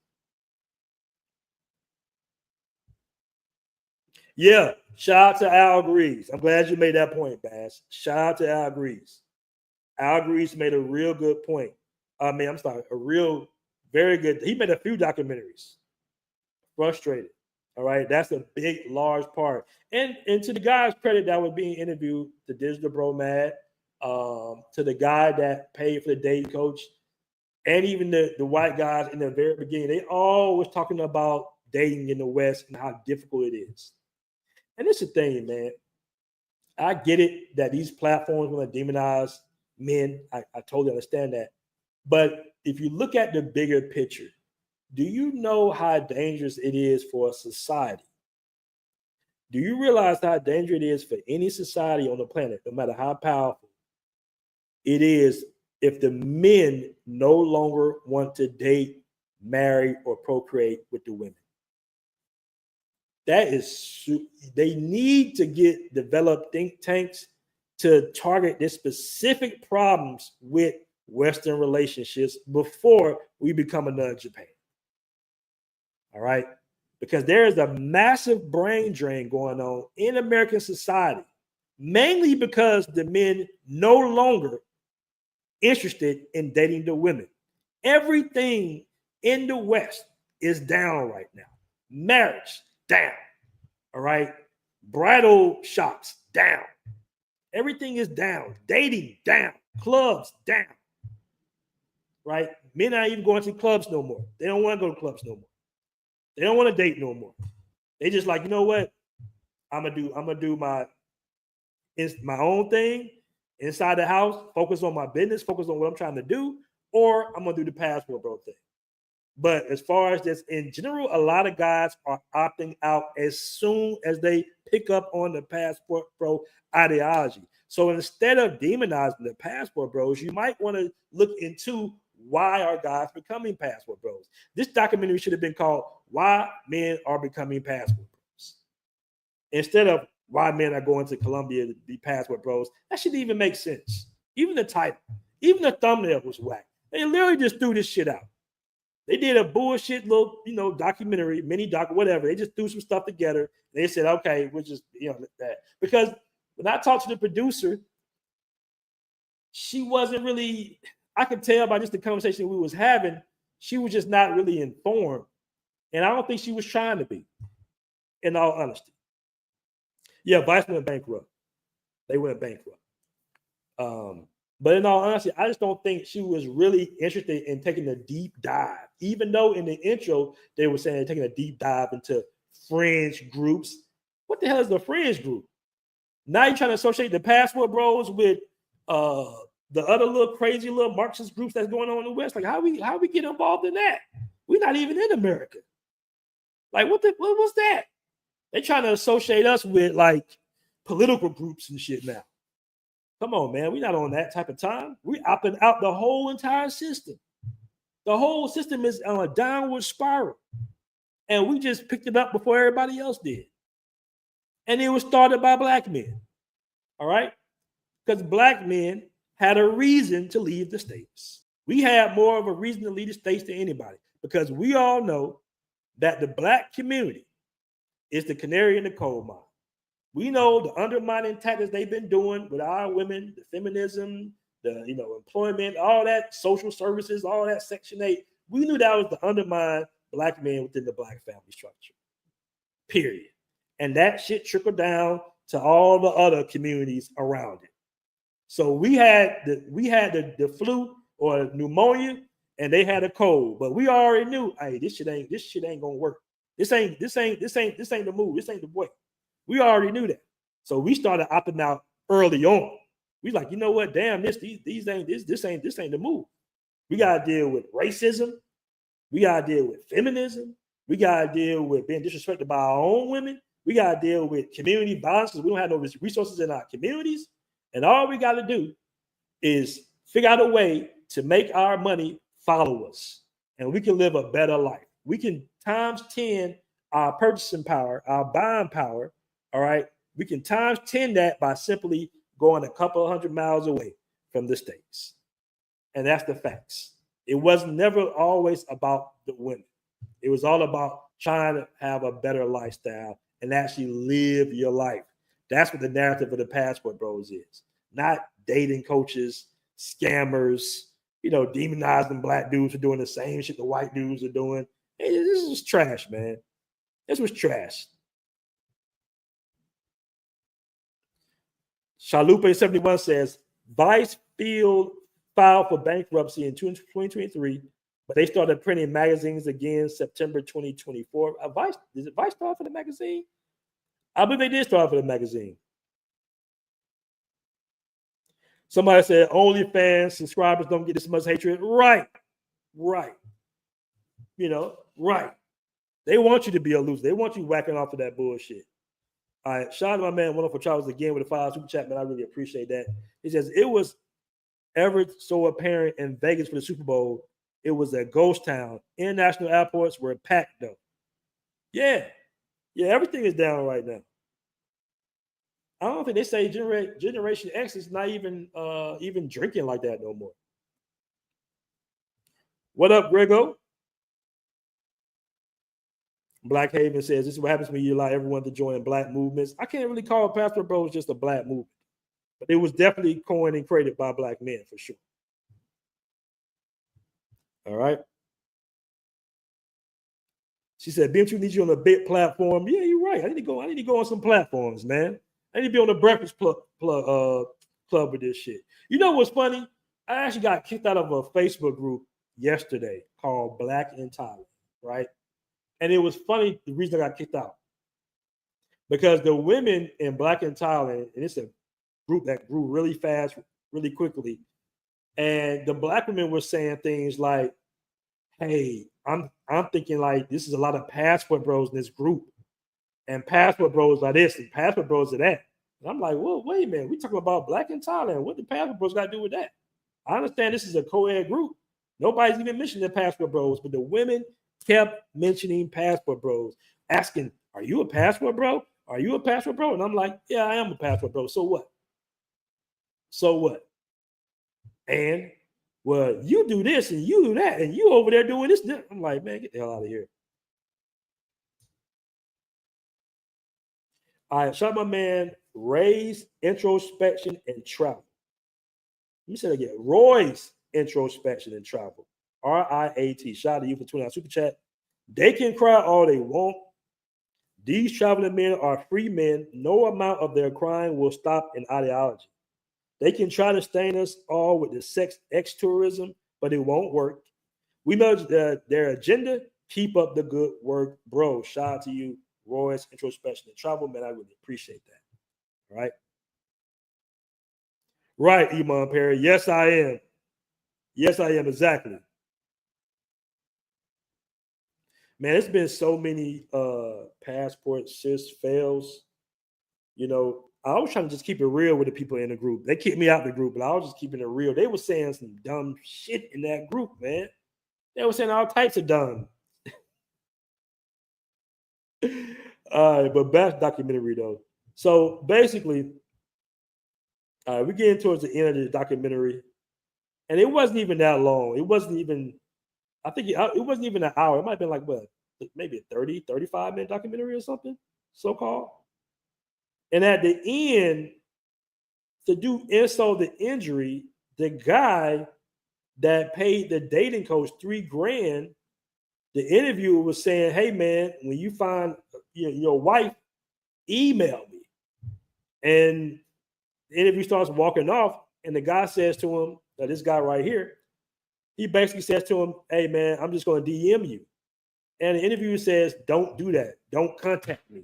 Yeah, shout out to Al Grease. I'm glad you made that point, Bass. Shout out to Al Grease. Al Grease made a real good point. I'm sorry, very good. He made a few documentaries. Frustrated. All right, that's a big, large part. And to the guy's credit that was being interviewed, the digital Bromad, to the guy that paid for the dating coach, and even the white guys in the very beginning, they all was talking about dating in the West and how difficult it is. And it's the thing, man. I get it that these platforms want to demonize men. I totally understand that. But if you look at the bigger picture, do you know how dangerous it is for a society? Do you realize how dangerous it is for any society on the planet, no matter how powerful it is, if the men no longer want to date, marry, or procreate with the women? That is, they need to develop think tanks to target the specific problems with Western relationships before we become another Japan. All right? Because there is a massive brain drain going on in American society, mainly because the men no longer interested in dating the women. Everything in the West is down right now. Marriage, down. All right? Bridal shops, down. Everything is down. Dating, down. Clubs, down. Right? Men are not even going to clubs no more. They don't want to go to clubs no more. They don't want to date no more. They just like, you know what? I'm gonna do my own thing inside the house, focus on my business, focus on what I'm trying to do, or I'm gonna do the passport bro thing. But as far as this in general, a lot of guys are opting out as soon as they pick up on the passport bro ideology. So instead of demonizing the passport bros, you might want to look into why are guys becoming passport bros. This documentary should have been called Why Men Are Becoming Passport Bros. Instead of why men are going to Colombia to be passport bros. That shouldn't even make sense. Even the title, even the thumbnail was whack. They literally just threw this shit out. They did a bullshit little, documentary, mini doc, whatever. They just threw some stuff together. They said, okay, we'll just, that. Because when I talked to the producer, she wasn't really, I could tell by just the conversation we was having, she was just not really informed. And I don't think she was trying to be, in all honesty. Yeah, Vice went bankrupt. They went bankrupt. But in all honesty, I just don't think she was really interested in taking a deep dive. Even though in the intro, they were saying they're taking a deep dive into fringe groups. What the hell is the fringe group? Now you're trying to associate the passport bros with the other little crazy little Marxist groups that's going on in the West. Like how we get involved in that? We're not even in America. Like what was that? They're trying to associate us with like political groups and shit now. Come on, man. We're not on that type of time. We're opting out the whole entire system. The whole system is on a downward spiral. And we just picked it up before everybody else did. And it was started by black men. All right? Because black men had a reason to leave the States. We had more of a reason to leave the States than anybody. Because we all know that the black community is the canary in the coal mine. We know the undermining tactics they've been doing with our women, the feminism, the employment, all that social services, all that Section 8. We knew that was to undermine black men within the black family structure. Period. And that shit trickled down to all the other communities around it. So we had the flu or pneumonia, and they had a cold, but we already knew, hey, this shit ain't gonna work. This ain't the move. This ain't the way. We already knew that. So we started opting out early on. We like, you know what? Damn, this ain't the move. We gotta deal with racism. We gotta deal with feminism. We gotta deal with being disrespected by our own women. We gotta deal with community violence because we don't have no resources in our communities. And all we gotta do is figure out a way to make our money follow us, and we can live a better life. We can times 10 our purchasing power, our buying power. All right, we can times 10 that by simply going a couple of 100 miles away from the States. And that's the facts. It was never always about the women. It was all about trying to have a better lifestyle and actually live your life. That's what the narrative of the Passport Bros is. Not dating coaches, scammers, demonizing black dudes for doing the same shit the white dudes are doing. Hey, this is trash, man. This was trash. Shalupe71 says, Vice filed for bankruptcy in 2023, but they started printing magazines again September 2024. Did Vice start for the magazine? I believe they did start for the magazine. Somebody said OnlyFans subscribers don't get this much hatred. Right. Right. They want you to be a loser. They want you whacking off of that bullshit. All right, shout out to my man Wonderful Charles again with a $5 super chat, man. I really appreciate that. He says it was ever so apparent in Vegas for the Super Bowl. It was a ghost town. International airports were packed though. Yeah, Yeah, everything is down right now. I don't think they say Generation X is not even even drinking like that no more. What up, Grego? Black Haven says, this is what happens when you allow everyone to join black movements. I can't really call Passport Bros just a black movement, but it was definitely coined and created by black men for sure. All right. She said, BMT needs you on a big platform. Yeah, you're right. I need to go on some platforms, man. I need to be on the Breakfast Club with this shit. You know what's funny? I actually got kicked out of a Facebook group yesterday called Black in Thailand, right? And it was funny the reason I got kicked out. Because the women in Black in Thailand, and it's a group that grew really fast, really quickly. And the black women were saying things like, hey, I'm thinking like this is a lot of Passport Bros in this group. And Passport Bros are this and Passport Bros are that. And I'm like, well, wait a minute. We talking about Black in Thailand. What the Passport Bros got to do with that? I understand this is a co-ed group. Nobody's even mentioning the Passport Bros, but the women kept mentioning Passport Bros, asking, are you a Passport Bro? Are you a Passport Bro? And I'm like, yeah, I am a Passport Bro. So what? So what? And, well, you do this and you do that, and you over there doing this. I'm like, man, get the hell out of here. All right, shout out my man, Ray's Introspection and Travel. Let me say that again. Roy's Introspection and Travel. RIAT. Shout out to you for $20 super chat. They can cry all they want. These traveling men are free men. No amount of their crying will stop an ideology. They can try to stain us all with the sex X tourism, but it won't work. We know their agenda. Keep up the good work, bro. Shout out to you, Roy's Introspection and Travel, man. I really appreciate that. All right. Right, Iman Perry. Yes, I am. Yes, I am. Exactly. Man, it's been so many passport sis fails. You know, I was trying to just keep it real with the people in the group. They kicked me out of the group, but I was just keeping it real. They were saying some dumb shit in that group, man. They were saying all types of dumb. All right, but back documentary though. So basically, we're getting towards the end of the documentary, and it wasn't even that long. It wasn't even, I think it wasn't even an hour. It might have been like, what, maybe a 30, 35-minute documentary or something, so-called. And at the end, to do insult to injury, the guy that paid the dating coach $3,000, the interviewer was saying, hey, man, when you find your wife, email me. And the interview starts walking off, and the guy says to him, this guy right here, he basically says to him, hey, man, I'm just going to DM you. And the interviewer says, don't do that. Don't contact me.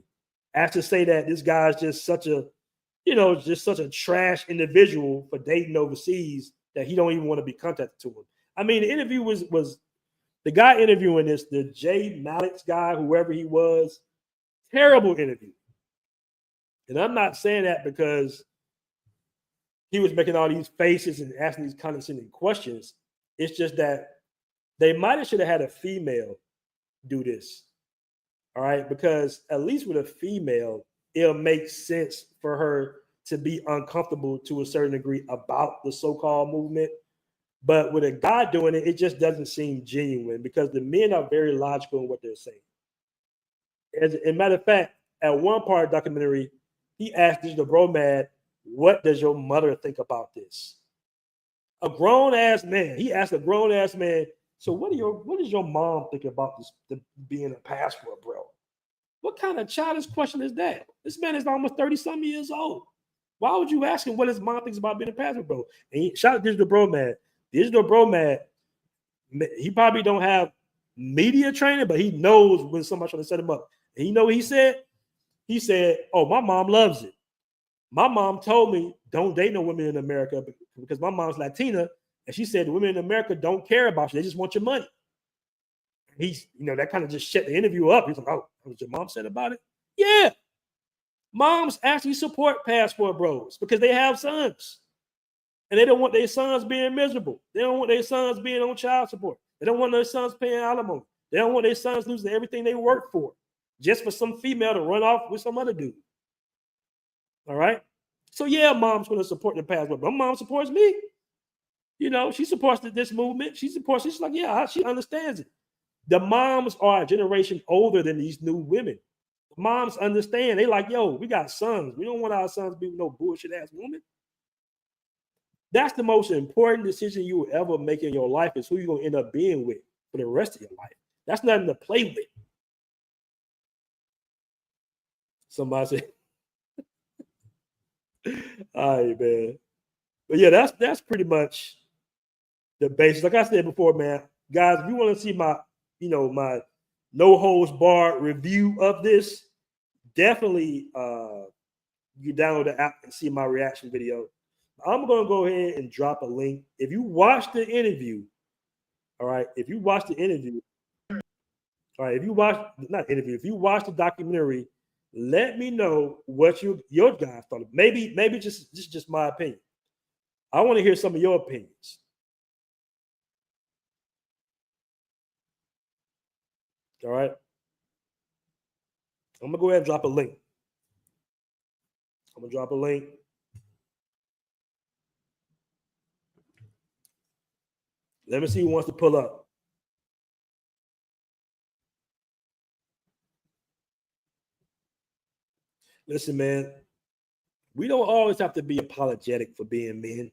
After say that this guy's just such a trash individual for dating overseas that he don't even want to be contacted to him. I mean, the interview was the guy interviewing this, the Jay Malik's guy, whoever he was, terrible interview. And I'm not saying that because he was making all these faces and asking these condescending questions. It's just that they might have should have had a female do this. All right, because at least with a female, it'll make sense for her to be uncomfortable to a certain degree about the so-called movement. But with a guy doing it, it just doesn't seem genuine because the men are very logical in what they're saying. As a matter of fact, at one part of the documentary, he asked the Bromad, what does your mother think about this? A grown-ass man. He asked a grown-ass man, so what does your mom think about this being a passport bro? What kind of childish question is that? This man is almost 30-some years old. Why would you ask him what his mom thinks about being a passport bro? And shout out to Digital Bromad. Digital Bromad, he probably don't have media training, but he knows when somebody's trying to set him up. And you know what he said? He said, oh, my mom loves it. My mom told me don't date no women in America because my mom's Latina. And she said the women in America don't care about you. They just want your money. He's, that kind of just shut the interview up. He's like, oh, what your mom said about it? Yeah. Moms actually support Passport Bros because they have sons. And they don't want their sons being miserable. They don't want their sons being on child support. They don't want their sons paying alimony. They don't want their sons losing everything they work for. just for some female to run off with some other dude. All right. So yeah, mom's going to support the passport, but my mom supports me. She supports this movement. She's like, yeah, she understands it. The moms are a generation older than these new women. The moms understand. They like, yo, we got sons. We don't want our sons to be with no bullshit ass woman. That's the most important decision you will ever make in your life, is who you're going to end up being with for the rest of your life. That's nothing to play with. Somebody said, all right, man. But yeah, that's pretty much the basics. Like I said before, man, guys, if you want to see my no holds barred review of this, definitely you download the app and see my reaction video. I'm going to go ahead and drop a link. If you watch the interview, all right, if you watch the documentary, let me know what your guys thought. Maybe just my opinion. I want to hear some of your opinions. All right. I'm going to go ahead and drop a link. Let me see who wants to pull up. Listen, man, we don't always have to be apologetic for being men.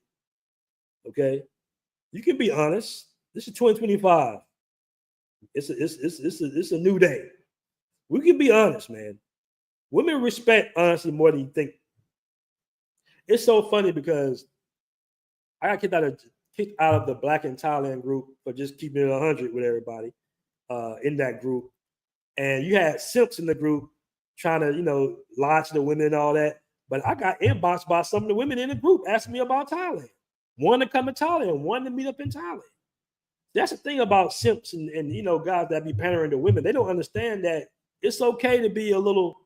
Okay? You can be honest. This is 2025. It's a new day. We can be honest, man. Women respect honesty more than you think. It's so funny because I got kicked out of the Black in Thailand group for just keeping it 100 with everybody in that group. And you had simps in the group trying to, lie to the women and all that. But I got inboxed by some of the women in the group asking me about Thailand. One to come to Thailand, one to meet up in Thailand. That's the thing about simps and guys that be pandering to women. They don't understand that it's okay to be a little,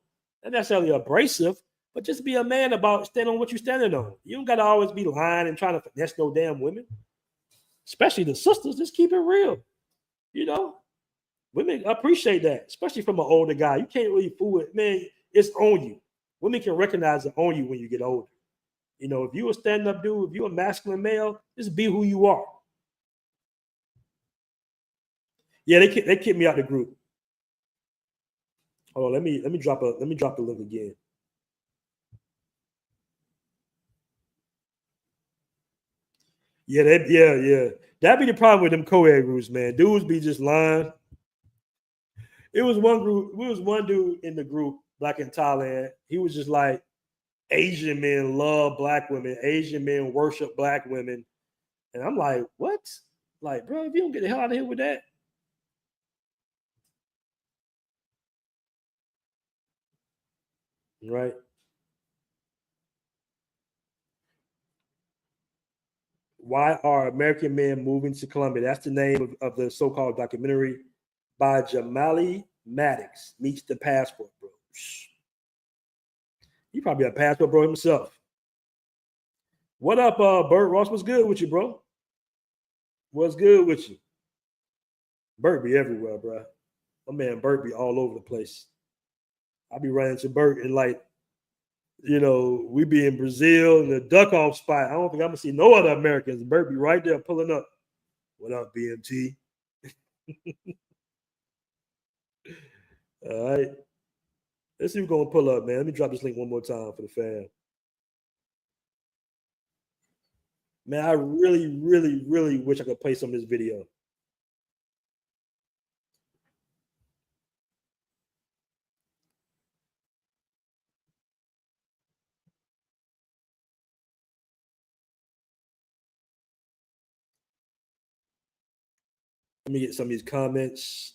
not necessarily abrasive, but just be a man about standing on what you're standing on. You don't got to always be lying and trying to finesse no damn women, especially the sisters. Just keep it real. Women appreciate that, especially from an older guy. You can't really fool it, man. It's on you. Women can recognize it on you when you get older. If you're a stand-up dude, if you're a masculine male, just be who you are. Yeah, they kicked me out the group. Hold on, let me drop the link again. Yeah, that'd be the problem with them co-ed groups, man. Dudes be just lying. It was one dude in the group, Black in Thailand. He was just like, Asian men love black women. Asian men worship black women. And I'm like, what? Like, bro, if you don't get the hell out of here with that. Right. Why are American men moving to Colombia? That's the name of the so-called documentary by Jamali Maddox meets the Passport Bros. He probably a passport bro himself. What up, Bert Ross? What's good with you, bro? What's good with you? Bert be everywhere, bro. My man Bert be all over the place. I be running to Bert and we be in Brazil in the duck off spot. I don't think I'm gonna see no other Americans. Bert be right there pulling up. What up, BMT? All right. Let's see who's gonna pull up, man. Let me drop this link one more time for the fam. Man, I really, really, really wish I could play some of this video. Let me get some of these comments.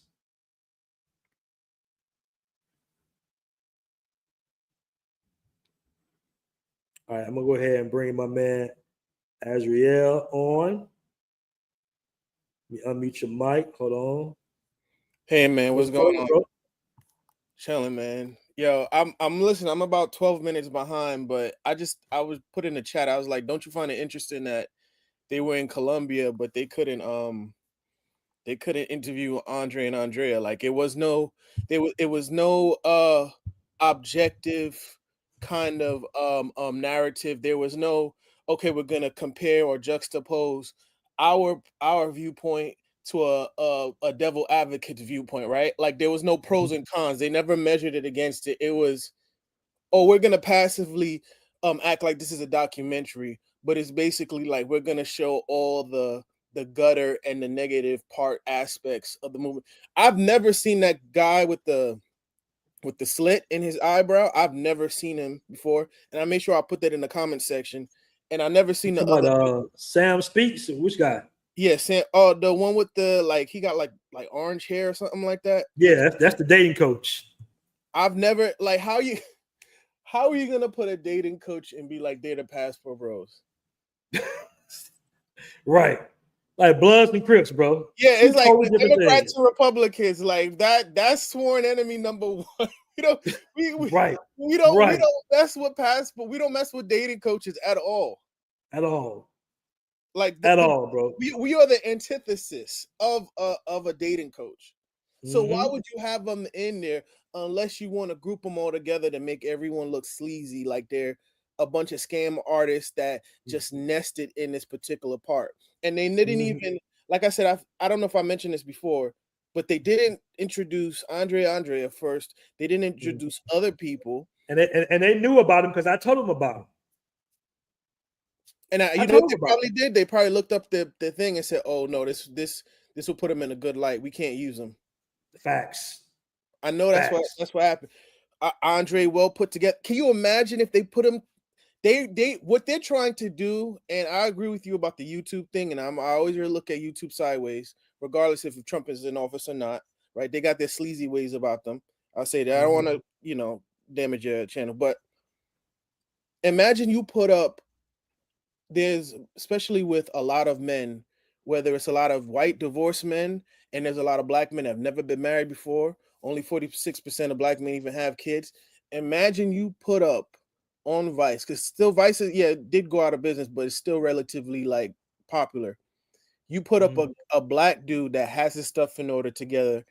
All right, I'm gonna go ahead and bring my man Azriel on. Let me unmute your mic. Hold on. Hey man, what's going on? Bro? Chilling, man. Yo, I'm listening. I'm about 12 minutes behind, but I was put in the chat. I was like, don't you find it interesting that they were in Colombia, but they couldn't They couldn't interview Andre and Andrea. Like it was no objective kind of narrative. There was no, okay, we're gonna compare or juxtapose our viewpoint to a devil advocate's viewpoint, right? Like there was no pros and cons. They never measured it against it. It was, oh, we're gonna passively act like this is a documentary, but it's basically like we're gonna show all the gutter and the negative part aspects of the movie. I've never seen that guy with the slit in his eyebrow. I've never seen him before, and I made sure I put that in the comment section. And I never seen the other. Sam Speaks. Which guy? Yeah, Sam. Oh, the one with the like he got like orange hair or something like that. Yeah, that's the dating coach. I've never like how are you gonna put a dating coach and be like they're the Passport Bros? Right. Like Bloods and Crips, bro. Yeah, it's like totally the Democrats things. and Republicans, like that's sworn enemy number one. We don't mess with Passport. We don't mess with dating coaches at all. At all. Like all, bro. We are the antithesis of a dating coach. So why would you have them in there unless you want to group them all together to make everyone look sleazy, like they're a bunch of scam artists that just nested in this particular part. And they didn't even, like I said, I don't know if I mentioned this before, but they didn't introduce Andrea first. They didn't introduce other people. And they knew about him because I told them about him. And you know what they probably did? They probably looked up the thing and said, oh no, this will put him in a good light. We can't use him. Facts. I know that's what happened. Andre well put together. Can you imagine if they put him? They what they're trying to do, and I agree with you about the YouTube thing. And I always look at YouTube sideways, regardless if Trump is in office or not. Right? They got their sleazy ways about them. I'll say that. I don't want to, damage your channel, but imagine you put up. There's especially with a lot of men, whether it's a lot of white divorced men, and there's a lot of black men that have never been married before. Only 46% of black men even have kids. Imagine you put up on Vice, because still Vice did go out of business, but it's still relatively like popular. You put up a black dude that has his stuff in order together,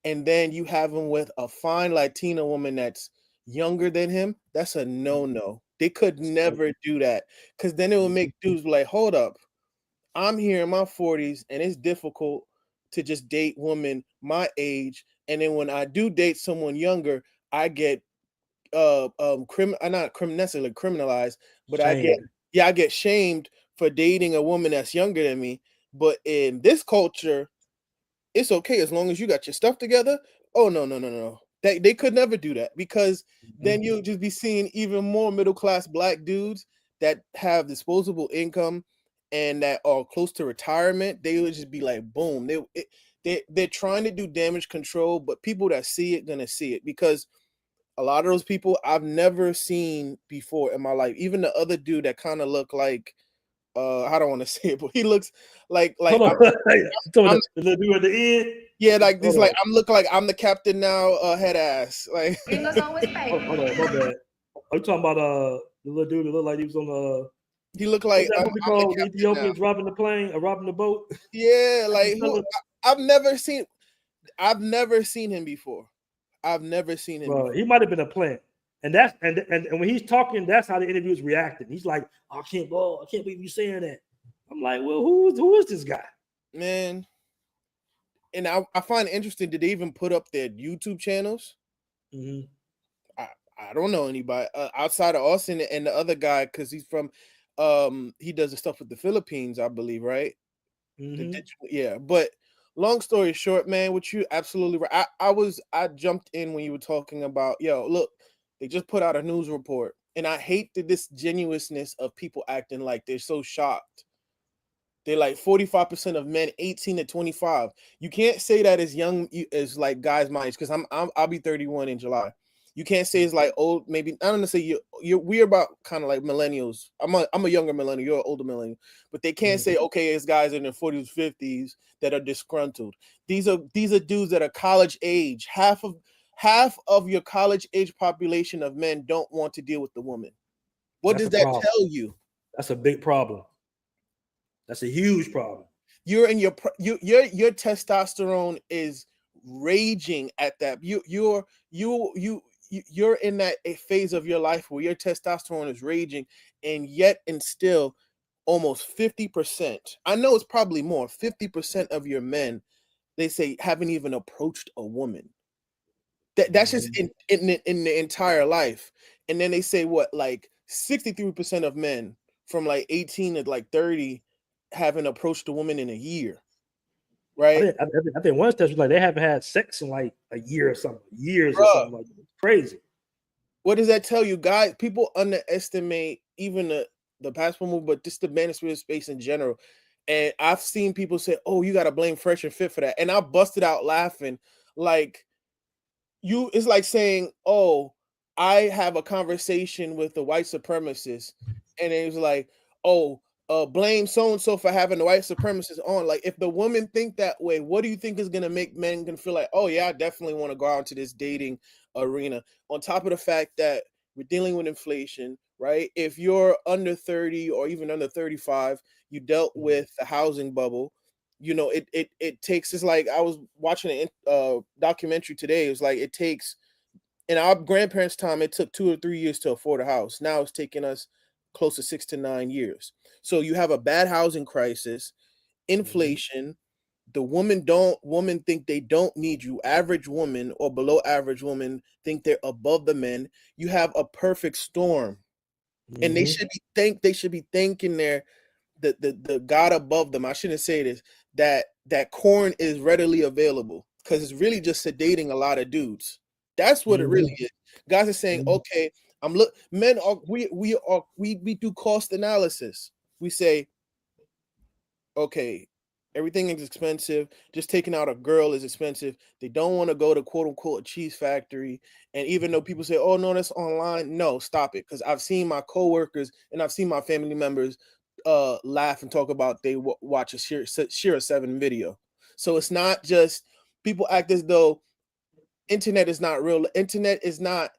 and then you have him with a fine Latina woman that's younger than him. That's a no-no. They could never do that, because then it will make dudes be like, hold up, I'm here in my 40s and it's difficult to just date women my age. And then when I do date someone younger, I get not necessarily criminalized, but shamed. I get shamed for dating a woman that's younger than me. But in this culture, it's okay as long as you got your stuff together. Oh no. They could never do that, because then you'll just be seeing even more middle-class black dudes that have disposable income and that are close to retirement. They would just be like, boom. They're trying to do damage control, but people that see it gonna see it, because a lot of those people I've never seen before in my life. Even the other dude that kind of looked like I don't want to say it, but he looks like the little dude at the end. Yeah, like this, like I'm looking like I'm the captain now, head ass. Like hold on, my bad. Are you talking about the little dude that looked like he was on he looked like the Ethiopians robbing the plane or robbing the boat? Yeah, like I've never seen him before. I've never seen him. Bro, he might have been a plant. And that's and when he's talking, that's how the interview is reacting. He's like, I can't believe you saying that. I'm like, well, who is this guy? Man. And I find it interesting, did they even put up their YouTube channels? I don't know anybody outside of Austin and the other guy, because he's from he does the stuff with the Philippines, I believe, right? Yeah, but long story short, man, what you absolutely right. I jumped in when you were talking about, look, they just put out a news report, and I hate this genuineness of people acting like they're so shocked. They're like 45% of men 18 to 25. You can't say that as young as like guys my age, because I'll be 31 in July. You can't say it's like old. Maybe I don't know. Say we're about kind of like millennials. I'm a younger millennial. You're an older millennial. But they can't say, okay, it's guys in their 40s, 50s that are disgruntled. These are dudes that are college age. Half of your college age population of men don't want to deal with the woman. What does that tell you? That's a big problem. That's a huge problem. you're in your testosterone is raging at that. You're in that phase of your life where your testosterone is raging, and yet and still almost 50%. I know it's probably more. 50% of your men, they say, haven't even approached a woman. That's just in the entire life. And then they say what, like 63% of men from like 18 to like 30 haven't approached a woman in a year. Right? I think one study was like they haven't had sex in like a year or something, years Bruh, or something like that. Crazy. What does that tell you, guys? People underestimate even the passport move, but just the manosphere space in general. And I've seen people say, "Oh, you got to blame Fresh and Fit for that," and I busted out laughing. Like, it's like saying, "Oh, I have a conversation with the white supremacist," and it was like, "Oh, blame so and so for having the white supremacist on." Like, if the women think that way, what do you think is gonna make men gonna feel like, "Oh yeah, I definitely want to go out into this dating arena"? On top of the fact that we're dealing with inflation, right? If you're under 30 or even under 35, you dealt with the housing bubble. You know, it takes. It's like I was watching a documentary today. It was like it takes, in our grandparents' time, it took 2 or 3 years to afford a house. Now it's taking us close to 6 to 9 years. So you have a bad housing crisis, inflation. The women think they don't need you. Average woman or below average woman think they're above the men. You have a perfect storm, and they should be thanking the God above them. I shouldn't say this, that corn is readily available, because it's really just sedating a lot of dudes. That's what it really is. Guys are saying, okay, men are we do cost analysis. We say, okay, everything is expensive. Just taking out a girl is expensive. They don't want to go to quote unquote a cheese factory. And even though people say, oh no, that's online, no, stop it. Because I've seen my coworkers and I've seen my family members laugh and talk about they watch a Shira 7 video. So it's not just, people act as though internet is not real. Internet is not,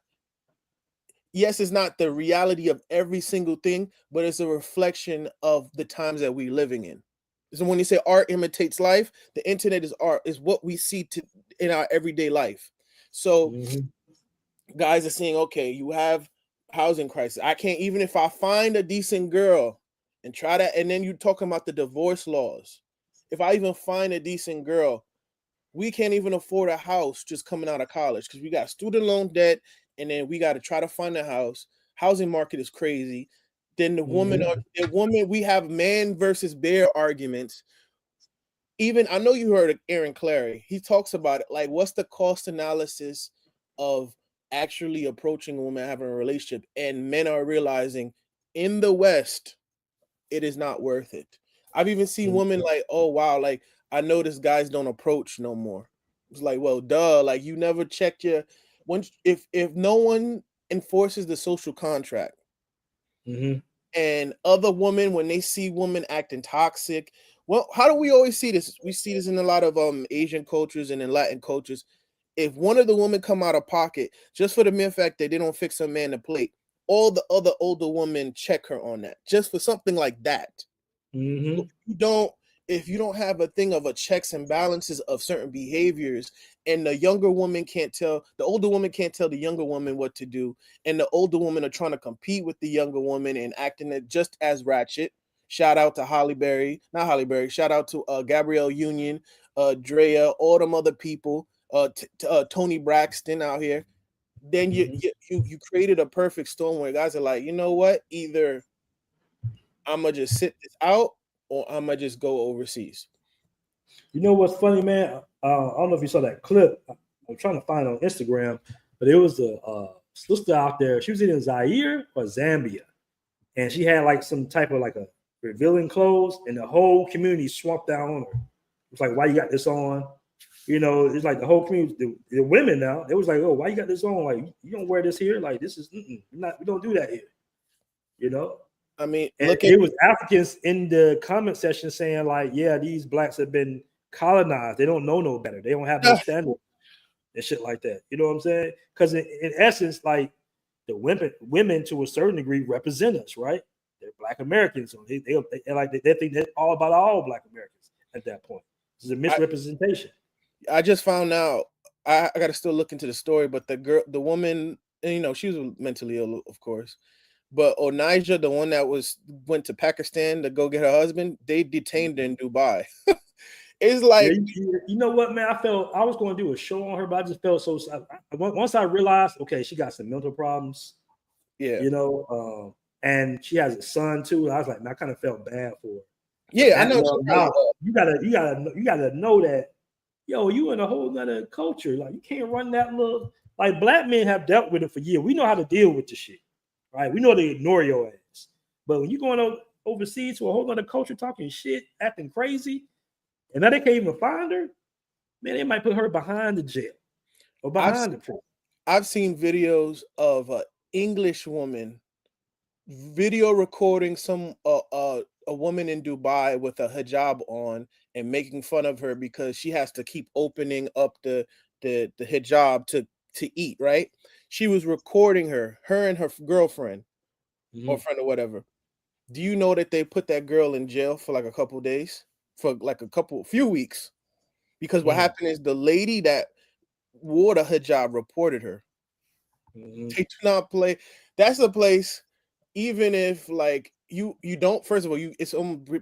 yes, it's not the reality of every single thing, but it's a reflection of the times that we're living in. So when you say art imitates life, the internet is art, is what we see in our everyday life. So guys are saying, okay, you have housing crisis. I can't, even if I find a decent girl and try that, and then you're talking about the divorce laws. If I even find a decent girl, we can't even afford a house just coming out of college because we got student loan debt, and then we got to try to find a house. Housing market is crazy. Then the woman, we have man versus bear arguments. Even, I know you heard of Aaron Clary. He talks about it. Like, what's the cost analysis of actually approaching a woman, having a relationship? And men are realizing in the West, it is not worth it. I've even seen women like, oh wow, like I noticed guys don't approach no more. It's like, well, duh, like you never checked your, once, if no one enforces the social contract, and other women, when they see women acting toxic, well, how do we always see this? We see this in a lot of Asian cultures and in Latin cultures. If one of the women come out of pocket just for the mere fact that they don't fix a man a plate, all the other older women check her on that, just for something like that. If you don't have a thing of a checks and balances of certain behaviors, and the older woman can't tell the younger woman what to do, and the older women are trying to compete with the younger woman and acting it just as ratchet. Shout out to shout out to Gabrielle Union, Drea, all them other people, Tony Braxton out here. Then you created a perfect storm where guys are like, you know what? Either I'm gonna just sit this out, or I'm gonna just go overseas. You know what's funny, man? I don't know if you saw that clip. I'm trying to find it on Instagram, but it was a sister out there. She was in Zaire or Zambia, and she had like some type of like a revealing clothes, and the whole community swamped down on her. It's like, why you got this on? You know, it's like the whole community, the women now, it was like, oh, why you got this on? Like, you don't wear this here. Like, this is we don't do that here. You know? I mean, it was Africans in the comment section saying, like, yeah, these blacks have been colonized. They don't know no better. They don't have no standard and shit like that. You know what I'm saying? Because in essence, like, the women to a certain degree represent us, right? They're Black Americans, so they think that's all about all Black Americans at that point. It's a misrepresentation. I just found out. I got to still look into the story, but the woman, she was mentally ill, of course. But Onija, the one that went to Pakistan to go get her husband, they detained her in Dubai. It's like, you know what, man? I was going to do a show on her, but I just felt so. Once I realized, okay, she got some mental problems. yeah, and she has a son too. I was like, man, I kind of felt bad for her. Yeah, I know. Now, you gotta know that, yo, you in a whole nother culture. Like, you can't run that little. Like, black men have dealt with it for years. We know how to deal with the shit, right? We know to ignore your ass. But when you going overseas to a whole nother culture, talking shit, acting crazy, and now they can't even find her, man, they might put her behind the jail or behind the prison. I've seen videos of an English woman video recording a woman in Dubai with a hijab on and making fun of her because she has to keep opening up the hijab to eat, right? She was recording her and her girlfriend or friend or whatever. Do you know that they put that girl in jail for like a couple days, for like few weeks? Because what happened is the lady that wore the hijab reported her. They do not play. That's a place, even if like you don't, first of all, it's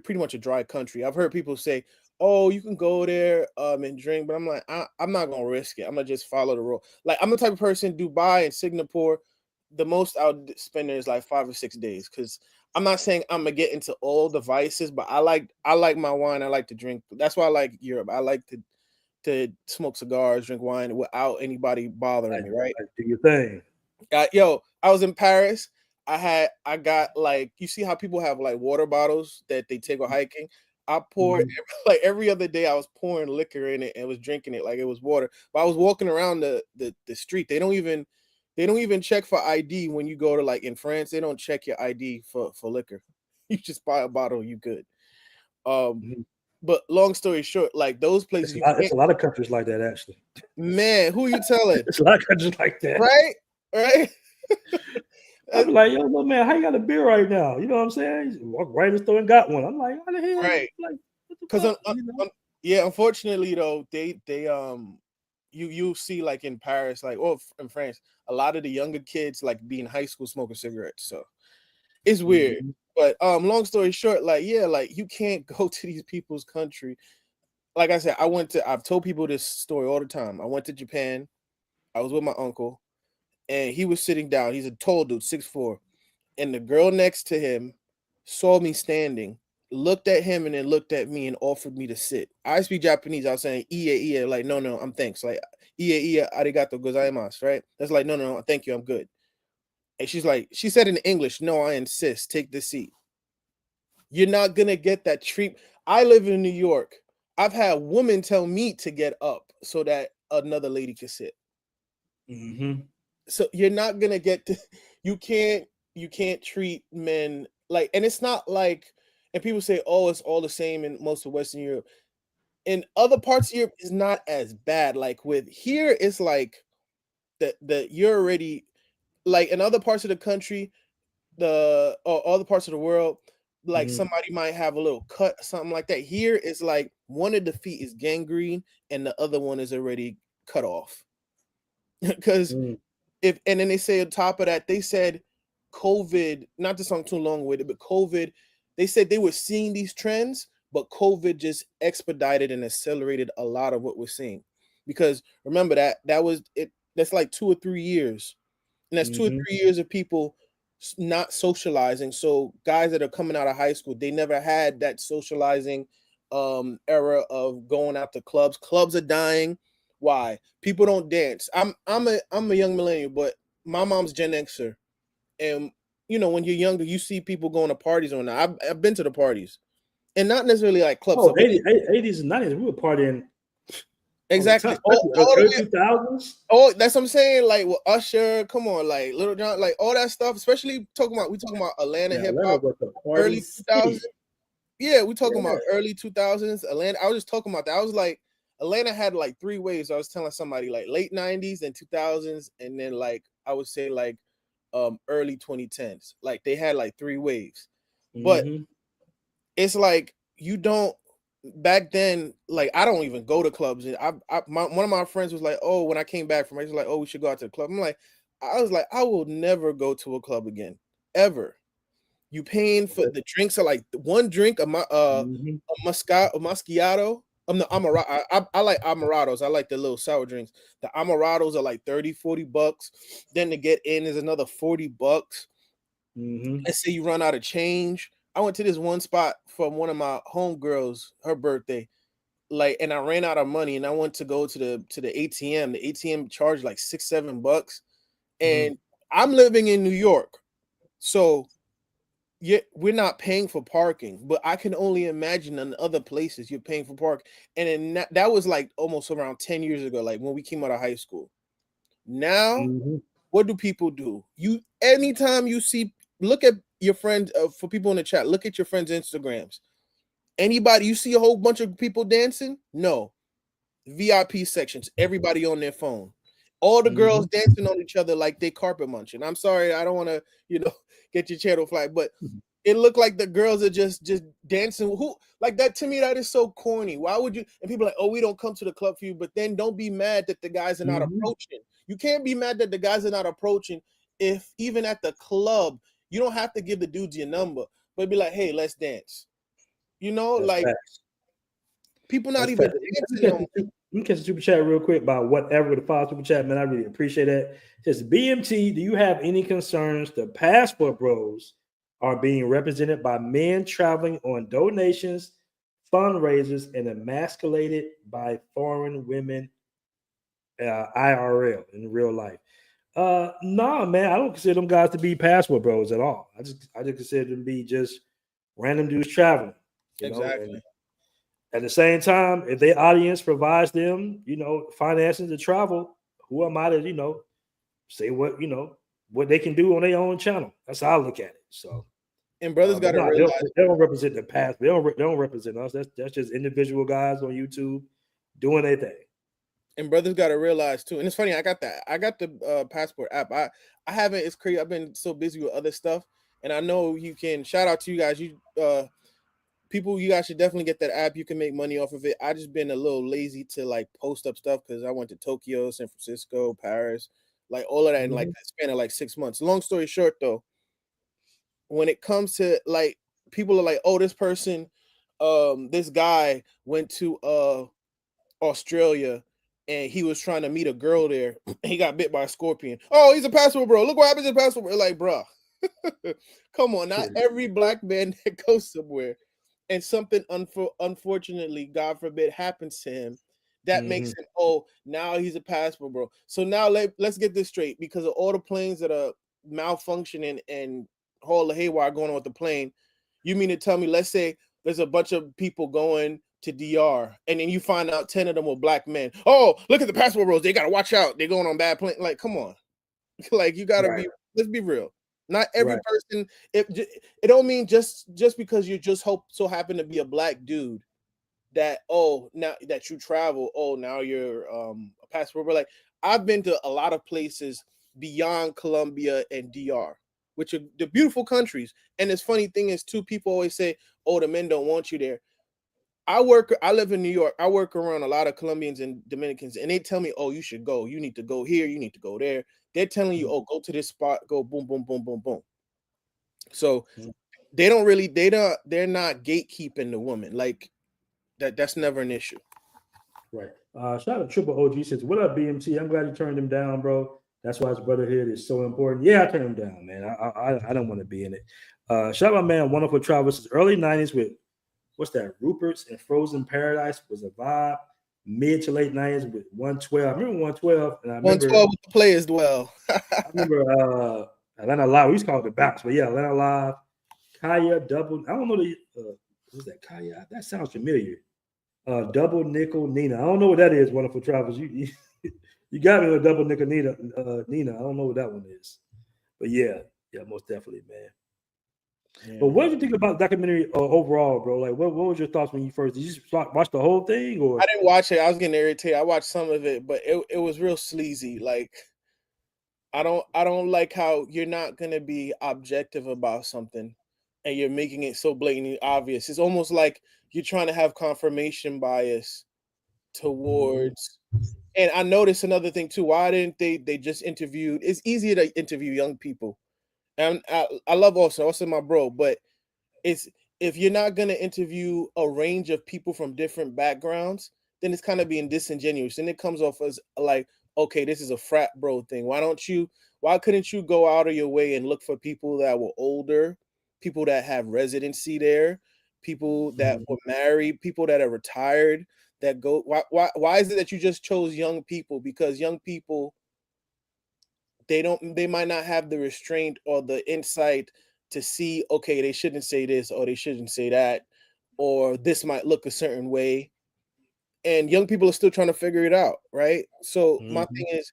pretty much a dry country. I've heard people say, oh, you can go there and drink, but I'm like, I'm not gonna risk it. I'm gonna just follow the rule. Like, I'm the type of person, Dubai and Singapore, the most I'll spend there is like 5 or 6 days, because I'm not saying I'm gonna get into all the vices, but I like my wine. I like to drink. That's why I like Europe. I like to smoke cigars, drink wine without anybody bothering me, right? Do your thing. I was in Paris. I got, like, you see how people have like water bottles that they take while hiking? I poured like every other day. I was pouring liquor in it and was drinking it like it was water. But I was walking around the street. They don't even check for ID when you go to, like, in France. They don't check your ID for liquor. You just buy a bottle, you good. But long story short, like, those places, it's a lot of countries like that, actually. Man, who you telling? It's a lot of countries like that, right? I'm like, yo, little man, how you got a beer right now? You know what I'm saying? You walk right in the store and got one. I'm like, how the hell? Right. Like, because unfortunately though, they you see, like, in Paris, like, or in France, a lot of the younger kids like be in high school smoking cigarettes. So it's weird. But long story short, like, yeah, like, you can't go to these people's country. Like I said, I've told people this story all the time. I went to Japan. I was with my uncle, and he was sitting down. He's a tall dude, 6'4", and the girl next to him saw me standing, looked at him, and then looked at me and offered me to sit. I speak Japanese. I was saying "ie," like, no, I'm thanks. Like, "ie, arigato gozaimasu," right? That's like, no, thank you, I'm good. And she said in English, "No, I insist. Take the seat." You're not gonna get that treat. I live in New York. I've had women tell me to get up so that another lady can sit. So you're not gonna get to, you can't treat men like, and it's not like, and people say, oh, it's all the same in most of Western Europe. In other parts of Europe, it's not as bad. Like, with here, it's like that you're already, like, in other parts of the country, or other parts of the world, like, somebody might have a little cut, something like that. Here, it's like one of the feet is gangrene and the other one is already cut off. Because and then they say on top of that, they said COVID, not to sound too long with it, but COVID, they said they were seeing these trends, but COVID just expedited and accelerated a lot of what we're seeing. Because remember that was it. That's like 2 or 3 years, and that's 2 or 3 years of people not socializing. So guys that are coming out of high school, they never had that socializing era of going out to clubs. Clubs are dying. Why? People don't dance. I'm a young millennial, but my mom's Gen Xer, and when you're younger, you see people going to parties on that. I've been to the parties, and not necessarily like clubs. Oh, 80s and 90s, we were partying. Exactly. Early 2000s. Oh, that's what I'm saying. Like, with Usher, come on, like Little John, like all that stuff. Especially talking about Atlanta hip hop, early 2000s. Yeah, we talking about early 2000s. Atlanta. I was just talking about that. I was like, Atlanta had like 3 waves. I was telling somebody, like, late 90s and 2000s, and then, like, I would say, like, early 2010s. Like, they had like 3 waves. But it's like, you don't back then, like I don't even go to clubs. And one of my friends was like, "Oh, when I came back from, he was like, oh, we should go out to the club." I was like, I will never go to a club again, ever. You paying for the drinks are like one drink a Moscato. I like Amarettos. I like the little sour drinks. The Amarettos are like $30-$40. Then to get in is another $40. Let's say you run out of change. I went to this one spot for one of my homegirls, her birthday, like, and I ran out of money, and I went to go to the ATM. The ATM charged like $6-7, and I'm living in New York, so yeah, we're not paying for parking, but I can only imagine in other places you're paying for park. And then that was like almost around 10 years ago, like when we came out of high school. Now, what do people do? Anytime you see, look at your friend, for people in the chat, look at your friends' Instagrams. Anybody, you see a whole bunch of people dancing? No. VIP sections, everybody on their phone. All the girls dancing on each other like they carpet munching. I'm sorry, I don't want to, get your channel flag, but it looked like the girls are just dancing. Who like that? To me, that is so corny. Why would you? And people are like, oh, we don't come to the club for you, but then don't be mad that the guys are not approaching. You can't be mad that the guys are not approaching if even at the club, you don't have to give the dudes your number, but be like, hey, let's dance. That's like facts. people not That's even facts. dancing. Let me catch the super chat real quick about whatever the five super chat, man. I really appreciate that. It says BMT, do you have any concerns the Passport Bros are being represented by men traveling on donations, fundraisers, and emasculated by foreign women IRL in real life? No, man, I don't consider them guys to be Passport Bros at all. I just consider them to be just random dudes traveling. Exactly. At the same time, if their audience provides them, finances to travel, who am I to, say what they can do on their own channel? That's how I look at it. So, and brothers got to realize they don't represent the past. They don't represent us. That's just individual guys on YouTube doing their thing. And brothers got to realize too. And it's funny, I got the Passport app. I haven't. It's crazy. I've been so busy with other stuff, and I know you can. Shout out to you guys. People, you guys should definitely get that app. You can make money off of it. I just been a little lazy to like post up stuff because I went to Tokyo, San Francisco, Paris, like all of that in like the span of like 6 months. Long story short, though, when it comes to like people are like, oh, this person, this guy went to Australia and he was trying to meet a girl there. He got bit by a scorpion. Oh, he's a Passport Bro. Look what happens in Passport Bro. Like, bro, come on. Not every black man that goes somewhere and something unfortunately, God forbid, happens to him, that makes him, oh, now he's a Passport Bro. So now let's get this straight. Because of all the planes that are malfunctioning and all the haywire going on with the plane, you mean to tell me, let's say there's a bunch of people going to DR and then you find out 10 of them were black men. Oh, look at the Passport Bros. They got to watch out. They're going on bad plane. Like, come on. Like, you got to be, let's be real. Not every person. It don't mean just because you just so happen to be a black dude that, oh, now that you travel, oh, now you're a Passport. But like, I've been to a lot of places beyond Colombia and DR, which are the beautiful countries. And this funny thing is, too, people always say, oh, the men don't want you there. I live in New York. I work around a lot of Colombians and Dominicans, and they tell me, oh, you should go. You need to go here. You need to go there. They're telling you, oh, go to this spot, go boom, boom, boom, boom, boom. So they're not gatekeeping the woman. Like that's never an issue. Right. Shout out to Triple OG says, what up, BMT? I'm glad you turned him down, bro. That's why his brotherhood is so important. Yeah, I turned him down, man. I don't want to be in it. Shout out my man, Wonderful Travels. Early 90s with what's that? Rupert's and Frozen Paradise was a vibe. Mid to late 90s with 112. I remember 112. And I remember 112 with the players dwell. I remember Atlanta Live. We used to call it the Bounce, but yeah, Atlanta Live. Kaya Double. I don't know what's that? Kaya? That sounds familiar. Double Nickel Nina. I don't know what that is. Wonderful Travels. You got me with Double Nickel Nina. Nina. I don't know what that one is. But yeah, most definitely, man. Yeah. But what did you think about the documentary overall, bro? Like, what was your thoughts when you first? Did you just watch the whole thing, or? I didn't watch it. I was getting irritated. I watched some of it, but it was real sleazy. Like, I don't like how you're not gonna be objective about something, and you're making it so blatantly obvious. It's almost like you're trying to have confirmation bias towards. And I noticed another thing too. Why didn't they just interviewed? It's easier to interview young people, and I love Austin my bro, but it's if you're not gonna interview a range of people from different backgrounds, then it's kind of being disingenuous, and it comes off as like, okay, this is a frat bro thing. Why couldn't you go out of your way and look for people that were older, people that have residency there, people that were married, people that are retired, that go why is it that you just chose young people? Because young people, they might not have the restraint or the insight to see, okay, they shouldn't say this or they shouldn't say that, or this might look a certain way. And young people are still trying to figure it out, right? So my thing is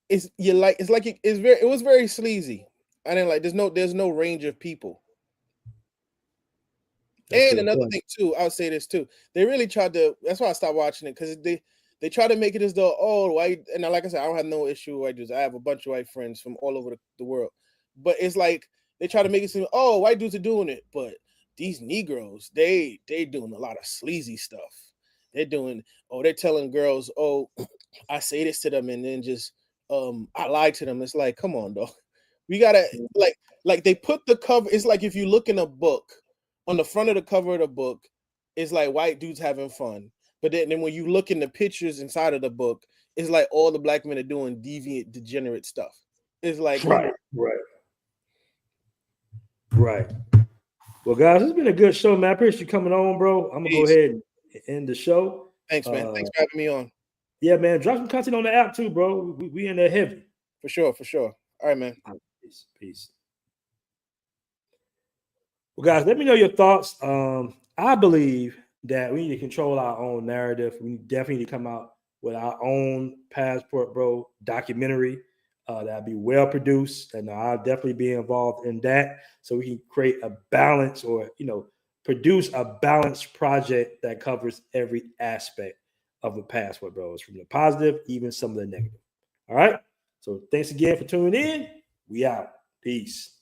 it was very sleazy. I didn't like there's no range of people. And another thing too, I'll say this too. They really tried to. That's why I stopped watching it, because they try to make it as though, oh, white. And like I said, I don't have no issue with white dudes. I have a bunch of white friends from all over the world. But it's like they try to make it seem, oh, white dudes are doing it, but these Negroes, they doing a lot of sleazy stuff. They're telling girls, oh, I say this to them, and then just I lied to them. It's like, come on, dog. We gotta like they put the cover. It's like if you look in a book. On the front of the cover of the book, it's like white dudes having fun. But then when you look in the pictures inside of the book, it's like all the black men are doing deviant, degenerate stuff. It's like, right. Well, guys, it's been a good show, man. I appreciate you coming on, bro. I'm gonna go ahead and end the show. Thanks, man. Thanks for having me on. Yeah, man. Drop some content on the app too, bro. We in there heavy. For sure. All right, man. Peace. Well, guys, let me know your thoughts. I believe that we need to control our own narrative. We definitely need to come out with our own Passport Bro documentary that'll be well produced, and I'll definitely be involved in that, so we can create a balance, or produce a balanced project that covers every aspect of the Passport Bros, from the positive, even some of the negative. All right. So thanks again for tuning in. We out. Peace.